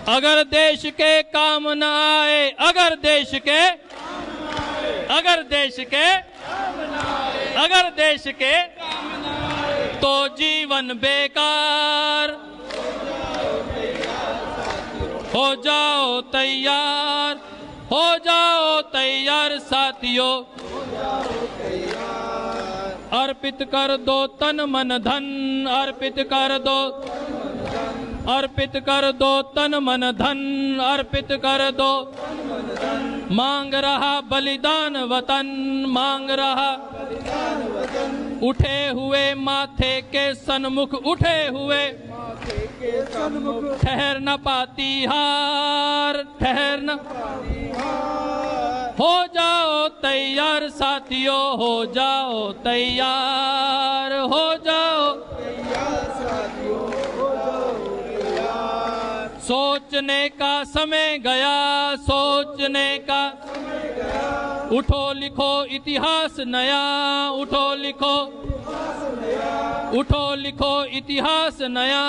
अगर देश के काम न आए, अगर देश के, अगर देश के, अगर देश के, तो जीवन बेकार। हो जाओ तैयार, हो जाओ तैयार साथियों, अर्पित कर दो तन मन धन, अर्पित कर दो, अर्पित कर दो तन मन धन, अर्पित कर दो। मांग रहा बलिदान वतन, मांग रहा उठे हुए माथे के सन्मुख, उठे हुए ठहर न पाती हार, ठहर न। हो जाओ तैयार साथियों, हो जाओ तैयार, हो जाओ। सोचने का समय गया, सोचने का। उठो लिखो इतिहास नया, उठो लिखो, उठो लिखो इतिहास नया।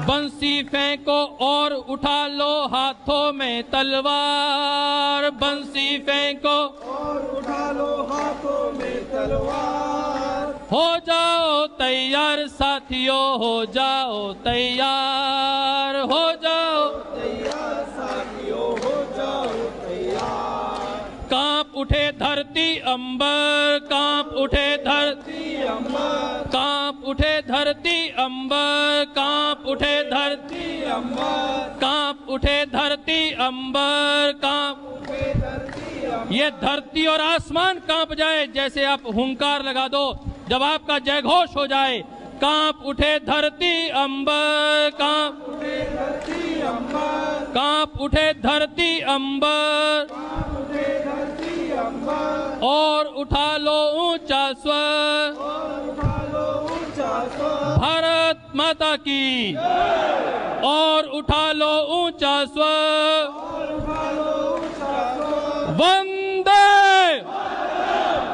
बंसी फेंको और उठा लो हाथों में तलवार, बंसी फेंको और उठा लो हाथों में तलवार। हो जाओ तैयार साथियों, हो जाओ तैयार, हो जाओ तैयार साथियों, हो जाओ तैयार। कांप उठे धरती अंबर, कांप उठे धरती अंबर, कांप उठे धरती अंबर, कांप उठे धरती अंबर, कांप उठे धरती अंबर, कांप उठे धरती अंबर। ये धरती और आसमान कांप जाए जैसे आप हुंकार लगा दो, जब आपका जय घोष हो जाए। कांप उठे धरती अंबर, कांप उठे धरती अंबर, कांप उठे धरती अंबर, कांप उठे धरती अंबर। और उठा लो ऊंचा स्वर, और उठा लो ऊंचा स्वर, भारत माता की। और उठा लो ऊंचा स्वर, और उठा लो ऊंचा स्वर। वंदे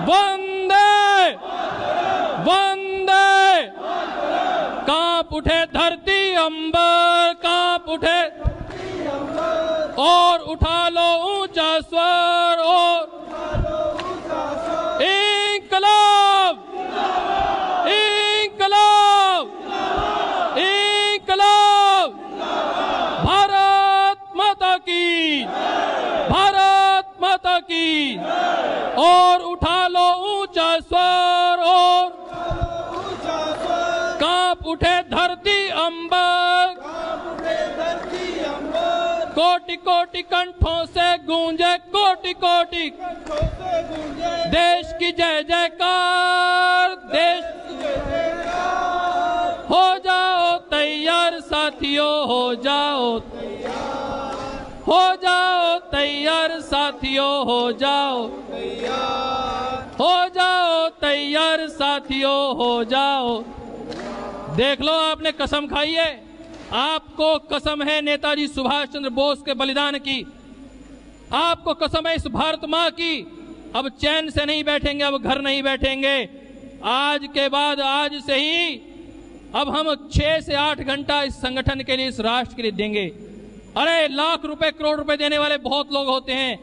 वंदे वंदे। कांप उठे धरती अंबर, कांप उठे, और उठा लो ऊंचा स्वर, और इंकलाब इंकलाब इंकलाब। भारत माता की, भारत माता की। और उठा लो ऊंचा स्वर, और कांप उठे धरती अंबर, कांप उठे धरती अंबर। कोटि कोटि कंठों से गूंजे, कोटि कोटि कंठों से गूंजे देश की जय जयकार, देश की जय जयकार। हो जाओ तैयार साथियों, हो जाओ तैयार, हो जाओ तैयार साथियों, हो जाओ तैयार, हो जाओ तैयार साथियों, हो जाओ। देख लो, आपने कसम खाई है, आपको कसम है नेताजी सुभाष चंद्र बोस के बलिदान की, आपको कसम है इस भारत माँ की। अब चैन से नहीं बैठेंगे, अब घर नहीं बैठेंगे। आज के बाद, आज से ही अब हम 6 से 8 घंटा इस संगठन के लिए, इस राष्ट्र के लिए देंगे। अरे लाख रुपए, करोड़ रुपए देने वाले बहुत लोग होते हैं,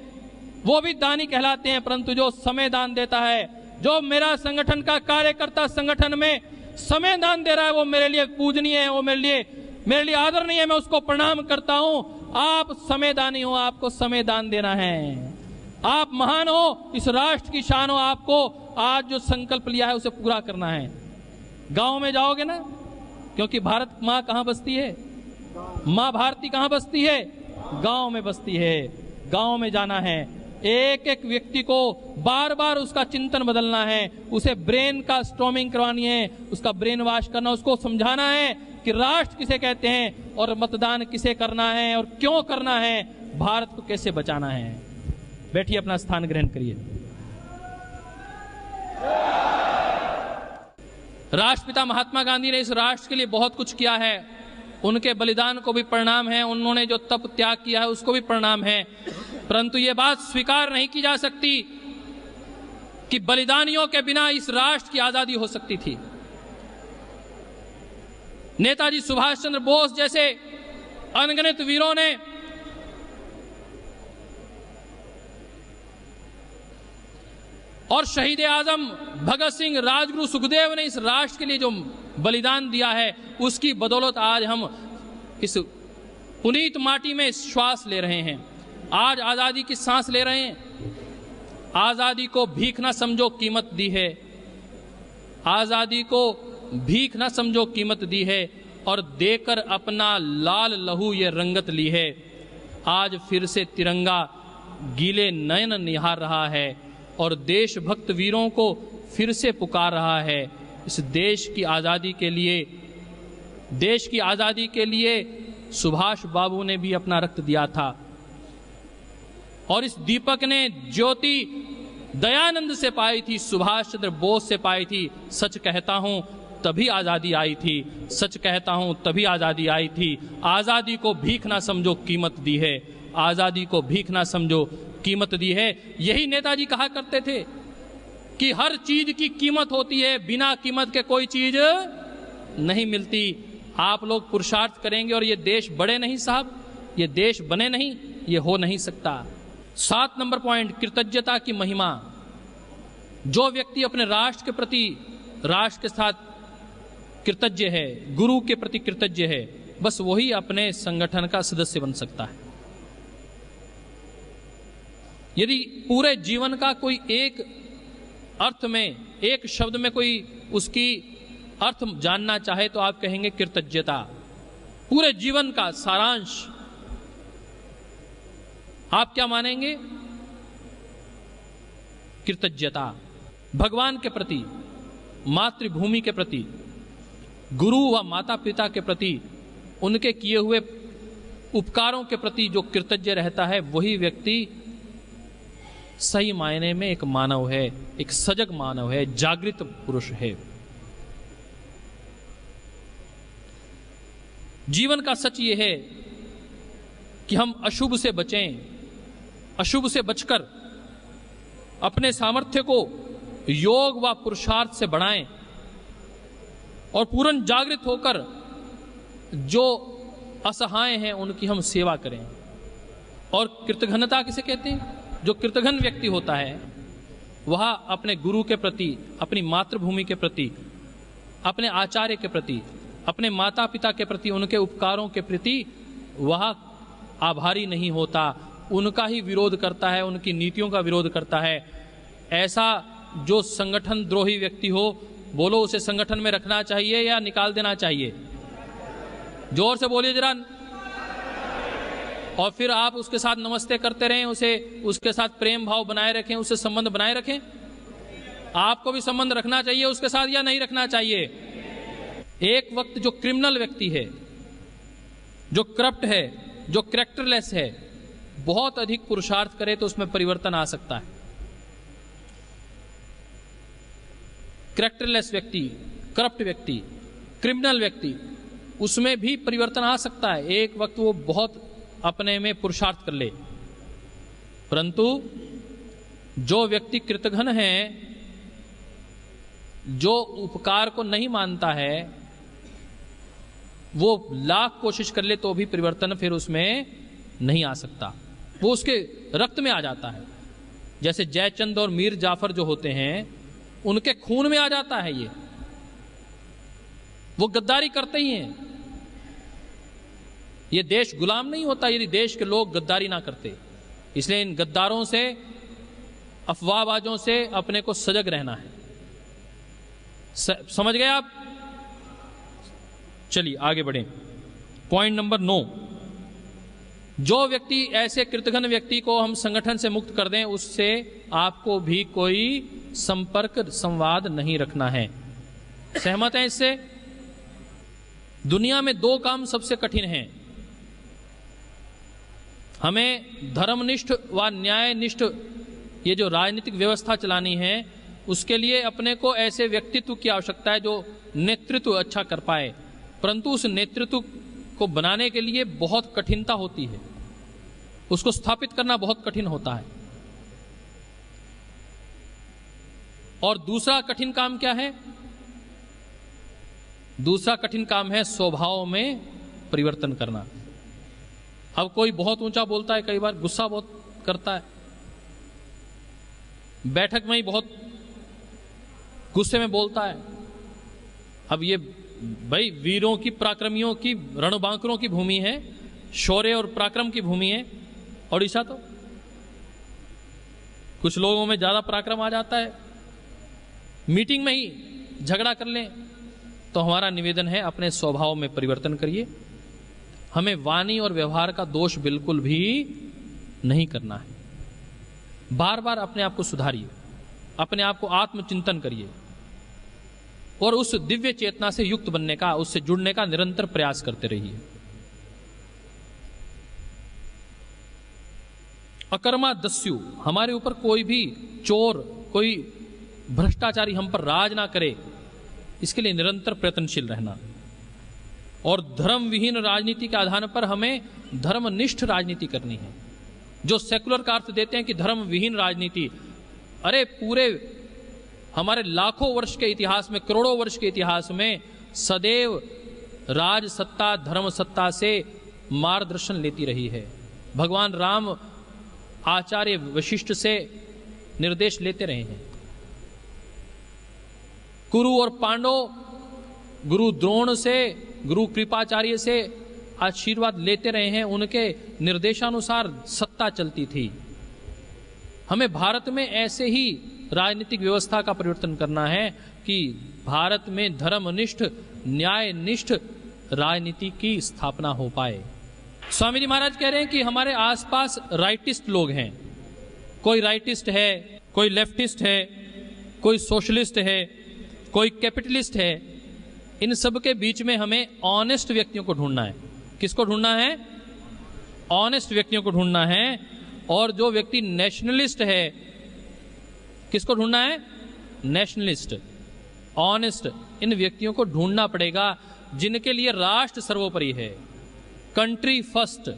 वो भी दानी कहलाते हैं, परंतु जो समय दान देता है, जो मेरा संगठन का कार्यकर्ता संगठन में समय दान दे रहा है, वो मेरे लिए पूजनीय है, वो मेरे लिए आदरणीय है, मैं उसको प्रणाम करता हूं। आप समयदानी हो, आपको समय दान देना है, आप महान हो, इस राष्ट्र की शान हो। आपको आज जो संकल्प लिया है उसे पूरा करना है। गांव में जाओगे ना, क्योंकि भारत माँ कहाँ बसती है? माँ भारती कहाँ बसती है? गांव में बसती है। गांव में जाना है, एक एक व्यक्ति को बार बार उसका चिंतन बदलना है, उसे ब्रेन का स्टॉर्मिंग करवानी है, उसका ब्रेन वॉश करना, उसको समझाना है कि राष्ट्र किसे कहते हैं और मतदान किसे करना है और क्यों करना है, भारत को कैसे बचाना है। बैठिए, अपना स्थान ग्रहण करिए। राष्ट्रपिता महात्मा गांधी ने इस राष्ट्र के लिए बहुत कुछ किया है, उनके बलिदान को भी प्रणाम है, उन्होंने जो तप त्याग किया है उसको भी प्रणाम है, परंतु ये बात स्वीकार नहीं की जा सकती कि बलिदानियों के बिना इस राष्ट्र की आजादी हो सकती थी। नेताजी सुभाष चंद्र बोस जैसे अनगिनत वीरों ने और शहीद आजम भगत सिंह, राजगुरु सुखदेव ने इस राष्ट्र के लिए जो बलिदान दिया है, उसकी बदौलत आज हम इस पुनीत माटी में श्वास ले रहे हैं, आज आजादी की सांस ले रहे हैं। आजादी को भीख ना समझो, कीमत दी है। आजादी को भीख ना समझो, कीमत दी है, और देकर अपना लाल लहू ये रंगत ली है। आज फिर से तिरंगा गीले नयन निहार रहा है और देशभक्त वीरों को फिर से पुकार रहा है। इस देश की आजादी के लिए, देश की आजादी के लिए सुभाष बाबू ने भी अपना रक्त दिया था, और इस दीपक ने ज्योति दयानंद से पाई थी, सुभाष चंद्र बोस से पाई थी। सच कहता हूं तभी आजादी आई थी, सच कहता हूं तभी आजादी आई थी। आजादी को भीख ना समझो, कीमत दी है। आजादी को भीख ना समझो, कीमत दी है। यही नेताजी कहा करते थे कि हर चीज की कीमत होती है, बिना कीमत के कोई चीज नहीं मिलती। आप लोग पुरुषार्थ करेंगे और ये देश बढ़े नहीं साहब, ये देश बने नहीं, ये हो नहीं सकता। 7 नंबर पॉइंट, कृतज्ञता की महिमा। जो व्यक्ति अपने राष्ट्र के प्रति, राष्ट्र के साथ कृतज्ञ है, गुरु के प्रति कृतज्ञ है, बस वही अपने संगठन का सदस्य बन सकता है। यदि पूरे जीवन का कोई एक अर्थ में, एक शब्द में कोई उसकी अर्थ जानना चाहे तो आप कहेंगे कृतज्ञता। पूरे जीवन का सारांश आप क्या मानेंगे? कृतज्ञता। भगवान के प्रति, मातृभूमि के प्रति, गुरु व माता पिता के प्रति, उनके किए हुए उपकारों के प्रति जो कृतज्ञ रहता है, वही व्यक्ति सही मायने में एक मानव है, एक सजग मानव है, जागृत पुरुष है। जीवन का सच ये है कि हम अशुभ से बचें, अशुभ से बचकर अपने सामर्थ्य को योग व पुरुषार्थ से बढ़ाएं और पूर्ण जागृत होकर जो असहाय हैं उनकी हम सेवा करें। और कृतघ्नता किसे कहते हैं? जो कृतघ्न व्यक्ति होता है वह अपने गुरु के प्रति, अपनी मातृभूमि के प्रति, अपने आचार्य के प्रति, अपने माता पिता के प्रति, उनके उपकारों के प्रति वह आभारी नहीं होता, उनका ही विरोध करता है, उनकी नीतियों का विरोध करता है। ऐसा जो संगठन द्रोही व्यक्ति हो, बोलो उसे संगठन में रखना चाहिए या निकाल देना चाहिए? जोर से बोलिए जरा। और फिर आप उसके साथ नमस्ते करते रहें, उसे, उसके साथ प्रेम भाव बनाए रखें, उससे संबंध बनाए रखें। आपको भी संबंध रखना चाहिए उसके साथ या नहीं रखना चाहिए? एक वक्त जो क्रिमिनल व्यक्ति है, जो करप्ट है, जो कैरेक्टरलेस है, बहुत अधिक पुरुषार्थ करे तो उसमें परिवर्तन आ सकता है। कैरेक्टरलेस व्यक्ति, करप्ट व्यक्ति, क्रिमिनल व्यक्ति, उसमें भी परिवर्तन आ सकता है। एक वक्त वो बहुत अपने में पुरुषार्थ कर ले, परंतु जो व्यक्ति कृतघ्न है, जो उपकार को नहीं मानता है, वो लाख कोशिश कर ले तो भी परिवर्तन फिर उसमें नहीं आ सकता, वो उसके रक्त में आ जाता है। जैसे जयचंद और मीर जाफर जो होते हैं, उनके खून में आ जाता है ये, वो गद्दारी करते ही हैं। ये देश गुलाम नहीं होता यदि देश के लोग गद्दारी ना करते। इसलिए इन गद्दारों से, अफवाहबाजों से अपने को सजग रहना है। समझ गए आप? चलिए आगे बढ़ें। पॉइंट नंबर 9, जो व्यक्ति, ऐसे कृतघ्न व्यक्ति को हम संगठन से मुक्त कर दें, उससे आपको भी कोई संपर्क संवाद नहीं रखना है। सहमत हैं इससे? दुनिया में 2 काम सबसे कठिन हैं। हमें धर्मनिष्ठ व न्यायनिष्ठ ये जो राजनीतिक व्यवस्था चलानी है, उसके लिए अपने को ऐसे व्यक्तित्व की आवश्यकता है जो नेतृत्व अच्छा कर पाए, परंतु उस नेतृत्व को बनाने के लिए बहुत कठिनता होती है, उसको स्थापित करना बहुत कठिन होता है। और दूसरा कठिन काम क्या है? दूसरा कठिन काम है स्वभाव में परिवर्तन करना। अब कोई बहुत ऊंचा बोलता है, कई बार गुस्सा बहुत करता है, बैठक में ही बहुत गुस्से में बोलता है। अब ये भाई वीरों की, पराक्रमियों की, रणबांकुरों की भूमि है, शौर्य और पराक्रम की भूमि है ओडिशा। तो कुछ लोगों में ज्यादा पराक्रम आ जाता है, मीटिंग में ही झगड़ा कर लें। तो हमारा निवेदन है, अपने स्वभाव में परिवर्तन करिए। हमें वाणी और व्यवहार का दोष बिल्कुल भी नहीं करना है। बार बार अपने आप को सुधारिए, अपने आप को आत्मचिंतन करिए और उस दिव्य चेतना से युक्त बनने का, उससे जुड़ने का निरंतर प्रयास करते रहिए। अकर्मा दस्यु, हमारे ऊपर कोई भी चोर, कोई भ्रष्टाचारी हम पर राज ना करे, इसके लिए निरंतर प्रयत्नशील रहना। और धर्म विहीन राजनीति के आधार पर हमें धर्मनिष्ठ राजनीति करनी है। जो सेकुलर का अर्थ देते हैं कि धर्म विहीन राजनीति, अरे पूरे हमारे लाखों वर्ष के इतिहास में, करोड़ों वर्ष के इतिहास में सदैव राज सत्ता धर्म सत्ता से मार्गदर्शन लेती रही है। भगवान राम आचार्य वशिष्ठ से निर्देश लेते रहे हैं। कुरु और पांडव गुरु द्रोण से, गुरु कृपाचार्य से आशीर्वाद लेते रहे हैं, उनके निर्देशानुसार सत्ता चलती थी। हमें भारत में ऐसे ही राजनीतिक व्यवस्था का परिवर्तन करना है कि भारत में धर्मनिष्ठ, न्यायनिष्ठ राजनीति की स्थापना हो पाए। स्वामी जी महाराज कह रहे हैं कि हमारे आसपास राइटिस्ट लोग हैं। कोई राइटिस्ट है, कोई लेफ्टिस्ट है, कोई सोशलिस्ट है, कोई कैपिटलिस्ट है। इन सब के बीच में हमें ऑनेस्ट व्यक्तियों को ढूंढना है। किसको ढूंढना है? ऑनेस्ट व्यक्तियों को ढूंढना है। और जो व्यक्ति नेशनलिस्ट है, किसको ढूंढना है? नेशनलिस्ट, ऑनेस्ट, इन व्यक्तियों को ढूंढना पड़ेगा जिनके लिए राष्ट्र सर्वोपरि है, कंट्री फर्स्ट,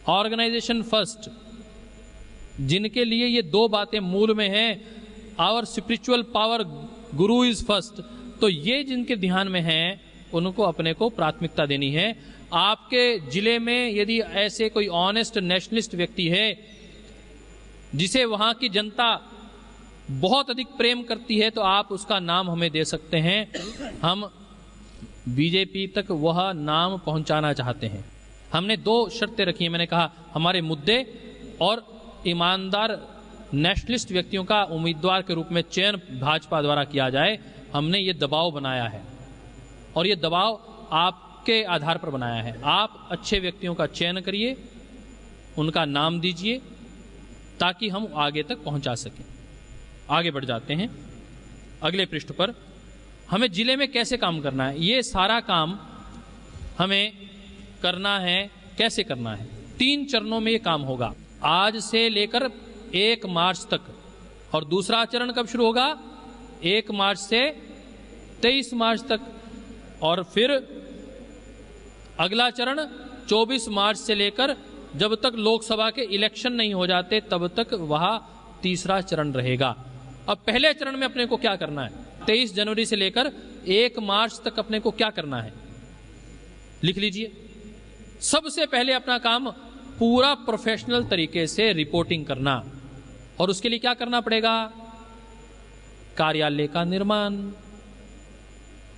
ऑर्गेनाइजेशन फर्स्ट, जिनके लिए ये 2 बातें मूल में हैं। Our spiritual power, Guru is first. तो ये जिनके ध्यान में हैं, उनको अपने को प्राथमिकता देनी है। आपके जिले में यदि ऐसे कोई ऑनेस्ट नेशनलिस्ट व्यक्ति है जिसे वहां की जनता बहुत अधिक प्रेम करती है, तो आप उसका नाम हमें दे सकते हैं। हम बीजेपी तक वह नाम पहुंचाना चाहते हैं। हमने 2 शर्तें रखी हैं। मैंने कहा हमारे मुद्दे और ईमानदार नेशनलिस्ट व्यक्तियों का उम्मीदवार के रूप में चयन भाजपा द्वारा किया जाए। हमने ये दबाव बनाया है और ये दबाव आपके आधार पर बनाया है। आप अच्छे व्यक्तियों का चयन करिए, उनका नाम दीजिए, ताकि हम आगे तक पहुंचा सकें। आगे बढ़ जाते हैं अगले पृष्ठ पर। हमें जिले में कैसे काम करना है, ये सारा काम हमें करना है। कैसे करना है? 3 चरणों में ये काम होगा। आज से लेकर 1 मार्च तक। और दूसरा चरण कब शुरू होगा? 1 मार्च से 23 मार्च तक। और फिर अगला चरण 24 मार्च से लेकर जब तक लोकसभा के इलेक्शन नहीं हो जाते तब तक वह तीसरा चरण रहेगा। अब पहले चरण में अपने को क्या करना है? 23 जनवरी से लेकर 1 मार्च तक अपने को क्या करना है, लिख लीजिए। सबसे पहले अपना काम पूरा प्रोफेशनल तरीके से रिपोर्टिंग करना। और उसके लिए क्या करना पड़ेगा? कार्यालय का निर्माण।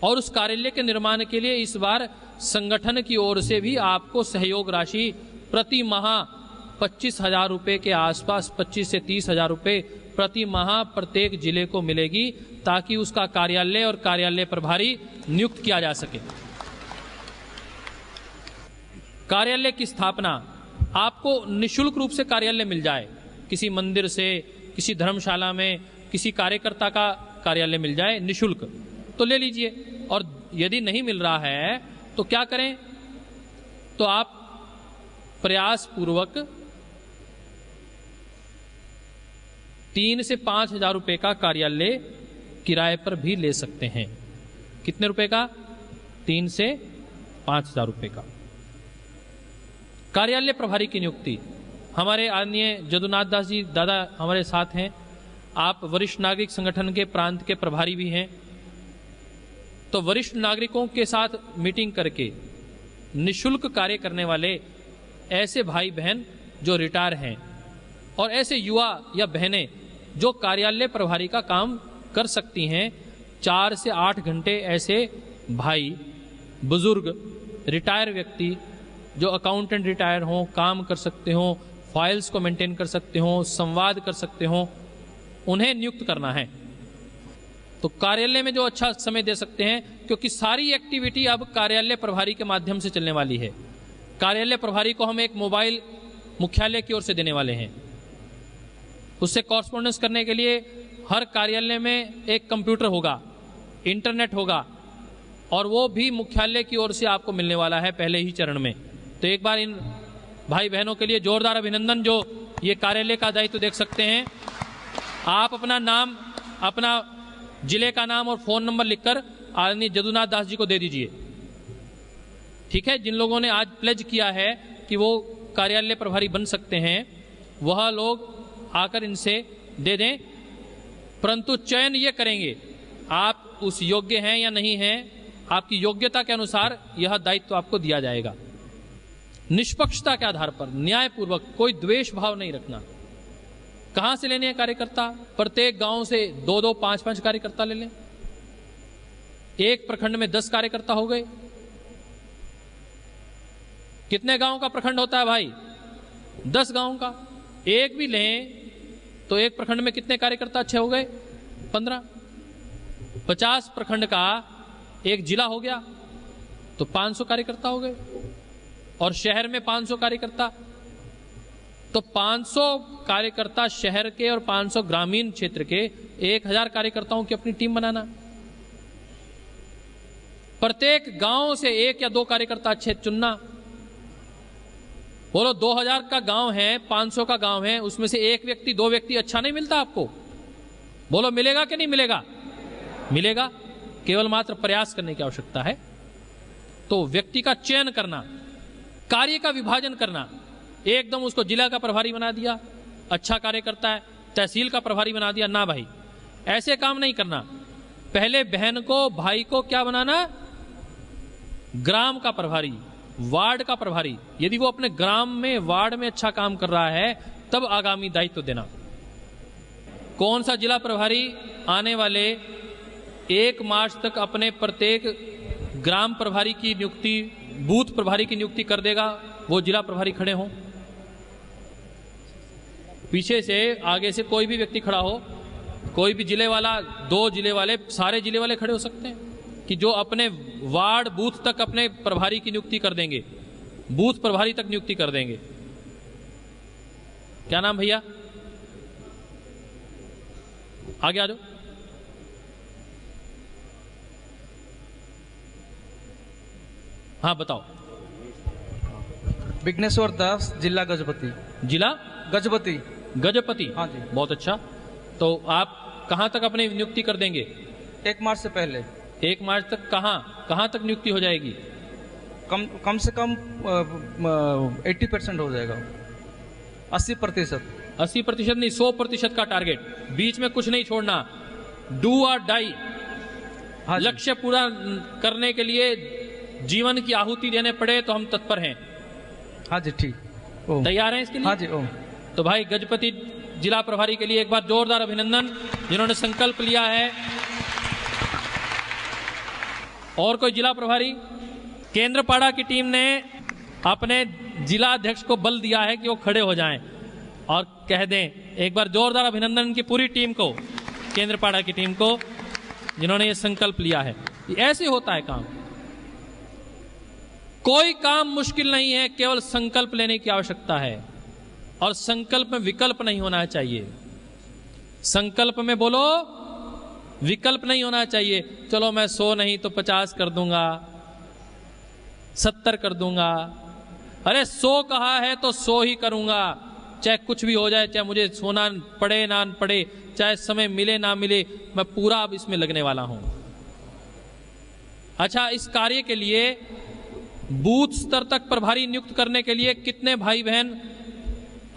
और उस कार्यालय के निर्माण के लिए इस बार संगठन की ओर से भी आपको सहयोग राशि प्रति माह 25,000 रुपए के आसपास, 25 से 30,000 रुपए प्रति माह प्रत्येक जिले को मिलेगी, ताकि उसका कार्यालय और कार्यालय प्रभारी नियुक्त किया जा सके। कार्यालय की स्थापना, आपको निशुल्क रूप से कार्यालय मिल जाए, किसी मंदिर से, किसी धर्मशाला में किसी कार्यकर्ता का कार्यालय मिल जाए निशुल्क, तो ले लीजिए। और यदि नहीं मिल रहा है तो क्या करें, तो आप प्रयास पूर्वक 3 से 5 हजार रुपए का कार्यालय किराए पर भी ले सकते हैं। कितने रुपए का? 3 से 5 हजार रुपए का। कार्यालय प्रभारी की नियुक्ति, हमारे आदरणीय जदुनाथ दास जी दादा हमारे साथ हैं। आप वरिष्ठ नागरिक संगठन के प्रांत के प्रभारी भी हैं, तो वरिष्ठ नागरिकों के साथ मीटिंग करके निशुल्क कार्य करने वाले ऐसे भाई बहन जो रिटायर हैं और ऐसे युवा या बहनें जो कार्यालय प्रभारी का काम कर सकती हैं, 4 से 8 घंटे ऐसे भाई बुजुर्ग रिटायर व्यक्ति जो अकाउंटेंट रिटायर हों, काम कर सकते हों, फाइल्स को मेंटेन कर सकते हों, संवाद कर सकते हों, उन्हें नियुक्त करना है। तो कार्यालय में जो अच्छा समय दे सकते हैं, क्योंकि सारी एक्टिविटी अब कार्यालय प्रभारी के माध्यम से चलने वाली है। कार्यालय प्रभारी को हम एक मोबाइल मुख्यालय की ओर से देने वाले हैं। उससे कॉरस्पॉन्डेंस करने के लिए हर कार्यालय में एक कंप्यूटर होगा, इंटरनेट होगा, और वो भी मुख्यालय की ओर से आपको मिलने वाला है पहले ही चरण में। तो एक बार इन भाई बहनों के लिए जोरदार अभिनंदन जो ये कार्यालय का दायित्व देख सकते हैं। आप अपना नाम, अपना जिले का नाम और फोन नंबर लिखकर आदरणीय जदुनाथ दास जी को दे दीजिए, ठीक है। जिन लोगों ने आज प्लेज किया है कि वो कार्यालय प्रभारी बन सकते हैं, वह लोग आकर इनसे दे दें, परंतु चयन ये करेंगे आप उस योग्य हैं या नहीं हैं। आपकी योग्यता के अनुसार यह दायित्व आपको दिया जाएगा। निष्पक्षता के आधार पर, न्यायपूर्वक, कोई द्वेष भाव नहीं रखना। कहां से लेने हैं कार्यकर्ता? प्रत्येक गांव से 2-2, 5-5 कार्यकर्ता ले लें। एक प्रखंड में 10 कार्यकर्ता हो गए। कितने गांव का प्रखंड होता है भाई? 10 गांव का। एक भी लें तो एक प्रखंड में कितने कार्यकर्ता अच्छे हो गए? 15। 50 प्रखंड का एक जिला हो गया तो 500 कार्यकर्ता हो गए, और शहर में 500 कार्यकर्ता, तो 500 कार्यकर्ता शहर के और 500 ग्रामीण क्षेत्र के 1000 कार्यकर्ताओं की अपनी टीम बनाना। प्रत्येक गांव से 1 या 2 कार्यकर्ता अच्छे चुनना। बोलो 2000 का गांव है, 500 का गांव है, उसमें से 1 व्यक्ति 2 व्यक्ति अच्छा नहीं मिलता आपको? बोलो मिलेगा कि नहीं मिलेगा? मिलेगा। केवल मात्र प्रयास करने की आवश्यकता है। तो व्यक्ति का चयन करना, कार्य का विभाजन करना, एकदम उसको जिला का प्रभारी बना दिया, अच्छा कार्य करता है, तहसील का प्रभारी बना दिया, ना भाई, ऐसे काम नहीं करना। पहले बहन को, भाई को क्या बनाना? ग्राम का प्रभारी, वार्ड का प्रभारी। यदि वो अपने ग्राम में, वार्ड में अच्छा काम कर रहा है, तब आगामी दायित्व देना। कौन सा जिला प्रभारी आने वाले 1 मार्च तक अपने प्रत्येक ग्राम प्रभारी की नियुक्ति, बूथ प्रभारी की नियुक्ति कर देगा? वो जिला प्रभारी खड़े हों, पीछे से, आगे से कोई भी व्यक्ति खड़ा हो, कोई भी जिले वाला, 2 जिले वाले, सारे जिले वाले खड़े हो सकते हैं कि जो अपने वार्ड बूथ तक अपने प्रभारी की नियुक्ति कर देंगे, बूथ प्रभारी तक नियुक्ति कर देंगे। क्या नाम भैया? आगे आ जाओ। हाँ बताओ। विघ्नेश्वर दास, जिला गजपति। जिला गजपति। गजपति, हाँ जी। बहुत अच्छा। तो आप कहां तक अपनी नियुक्ति कर देंगे? 1 मार्च से पहले। 1 मार्च तक कहां तक नियुक्ति हो जाएगी? कम से कम 80% हो जाएगा। 80%। 80% नहीं, 100% का टारगेट। बीच में कुछ नहीं छोड़ना। डू और डाई। हाँ, लक्ष्य पूरा करने के लिए जीवन की आहुति देने पड़े तो हम तत्पर हैं। हाँ जी, ठीक। तैयार हैं इसके लिए? हाँ जी। तो भाई गजपति जिला प्रभारी के लिए एक बार जोरदार अभिनंदन, जिन्होंने संकल्प लिया है। और कोई जिला प्रभारी? केंद्रपाड़ा की टीम ने अपने जिला अध्यक्ष को बल दिया है कि वो खड़े हो जाएं और कह दें एक बार जोरदार अभिनंदन की पूरी टीम को, केंद्रपाड़ा की टीम को, जिन्होंने ये संकल्प लिया है। ऐसे होता है काम। कोई काम मुश्किल नहीं है, केवल संकल्प लेने की आवश्यकता है। और संकल्प में विकल्प नहीं होना चाहिए। संकल्प में बोलो विकल्प नहीं होना चाहिए। चलो मैं 100 नहीं तो 50 कर दूंगा, 70 कर दूंगा। अरे 100 कहा है तो 100 ही करूंगा, चाहे कुछ भी हो जाए, चाहे मुझे सोना पड़े ना पड़े, चाहे समय मिले ना मिले, मैं पूरा अब इसमें लगने वाला हूं। अच्छा, इस कार्य के लिए बूथ स्तर तक प्रभारी नियुक्त करने के लिए कितने भाई बहन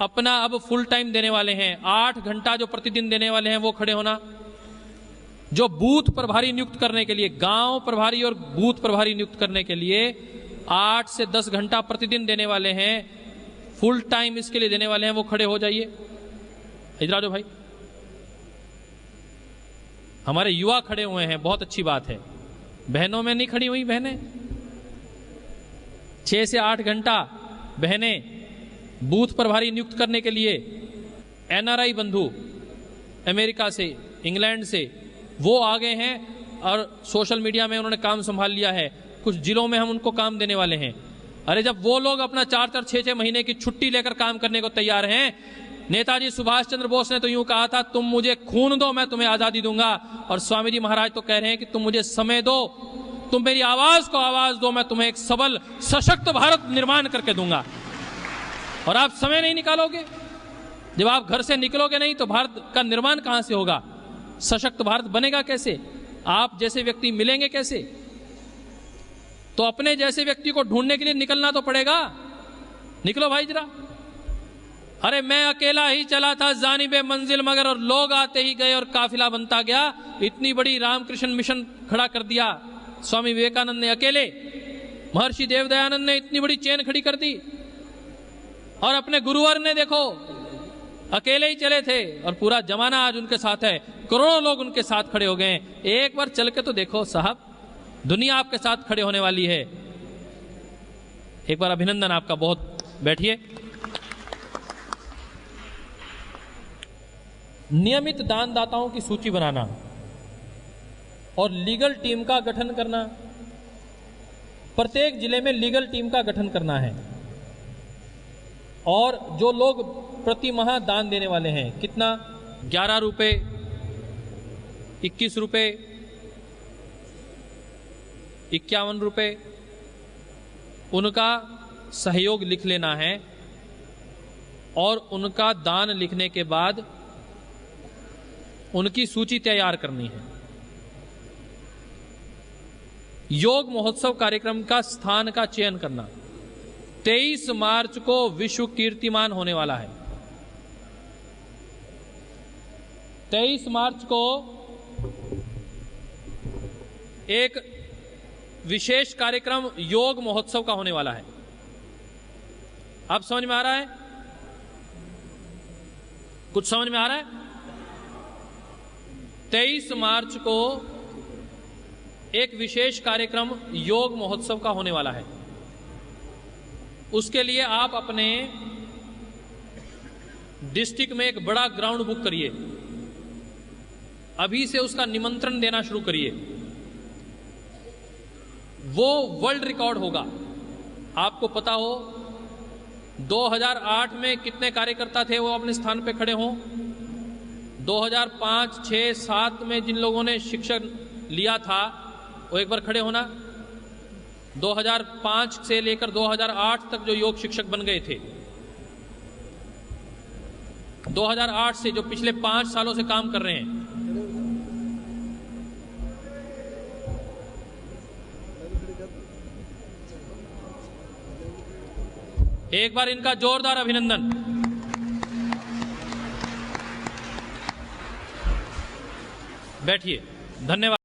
अपना अब फुल टाइम देने वाले हैं? 8 घंटा जो प्रतिदिन देने वाले हैं वो खड़े होना। जो बूथ प्रभारी नियुक्त करने के लिए, गांव प्रभारी और बूथ प्रभारी नियुक्त करने के लिए 8 से 10 घंटा प्रतिदिन देने वाले हैं, फुल टाइम इसके लिए देने वाले हैं, वो खड़े हो जाइए। इधर आ जाओ भाई। हमारे युवा खड़े हुए हैं, बहुत अच्छी बात है। बहनों में नहीं खड़ी हुई बहनें? 6 से 8 घंटा बहनें बूथ प्रभारी नियुक्त करने के लिए। एनआरआई बंधु अमेरिका से, इंग्लैंड से, वो आ गए हैं और सोशल मीडिया में उन्होंने काम संभाल लिया है। कुछ जिलों में हम उनको काम देने वाले हैं। अरे जब वो लोग अपना 4-4, 6-6 महीने की छुट्टी लेकर काम करने को तैयार हैं, नेताजी सुभाष चंद्र बोस ने तो यूं कहा था, तुम मुझे खून दो मैं तुम्हें आजादी दूंगा। और स्वामी जी महाराज तो कह रहे हैं कि तुम मुझे समय दो, तुम मेरी आवाज को आवाज दो, मैं तुम्हें एक सबल सशक्त भारत निर्माण करके दूंगा। और आप समय नहीं निकालोगे, जब आप घर से निकलोगे नहीं तो भारत का निर्माण कहां से होगा? सशक्त भारत बनेगा कैसे? आप जैसे व्यक्ति मिलेंगे कैसे? तो अपने जैसे व्यक्ति को ढूंढने के लिए निकलना तो पड़ेगा। निकलो भाई जरा। अरे मैं अकेला ही चला था जानिबे मंजिल मगर, और लोग आते ही गए और काफिला बनता गया। इतनी बड़ी रामकृष्ण मिशन खड़ा कर दिया स्वामी विवेकानंद ने अकेले। महर्षि देवदयानंद ने इतनी बड़ी चेन खड़ी कर दी। और अपने गुरुवर ने देखो अकेले ही चले थे और पूरा जमाना आज उनके साथ है। करोड़ों लोग उनके साथ खड़े हो गए। एक बार चल के तो देखो साहब, दुनिया आपके साथ खड़े होने वाली है। एक बार अभिनंदन आपका बहुत। बैठिए। नियमित दानदाताओं की सूची बनाना और लीगल टीम का गठन करना। प्रत्येक जिले में लीगल टीम का गठन करना है। और जो लोग प्रति माह दान देने वाले हैं, कितना? 11 रुपए, 21 रुपए, 51 रुपए, उनका सहयोग लिख लेना है। और उनका दान लिखने के बाद उनकी सूची तैयार करनी है। योग महोत्सव कार्यक्रम का स्थान का चयन करना। 23 मार्च को विश्व कीर्तिमान होने वाला है। 23 मार्च को एक विशेष कार्यक्रम योग महोत्सव का होने वाला है। आप समझ में आ रहा है? कुछ समझ में आ रहा है? 23 मार्च को एक विशेष कार्यक्रम योग महोत्सव का होने वाला है। उसके लिए आप अपने डिस्ट्रिक्ट में एक बड़ा ग्राउंड बुक करिए। अभी से उसका निमंत्रण देना शुरू करिए। वो वर्ल्ड रिकॉर्ड होगा। आपको पता हो 2008 में कितने कार्यकर्ता थे वो अपने स्थान पे खड़े हों। 2005, 6, 7 में जिन लोगों ने शिक्षण लिया था वो एक बार खड़े होना। 2005 से लेकर 2008 तक जो योग शिक्षक बन गए थे, 2008 से जो पिछले 5 सालों से काम कर रहे हैं, एक बार इनका जोरदार अभिनंदन। बैठिए। धन्यवाद।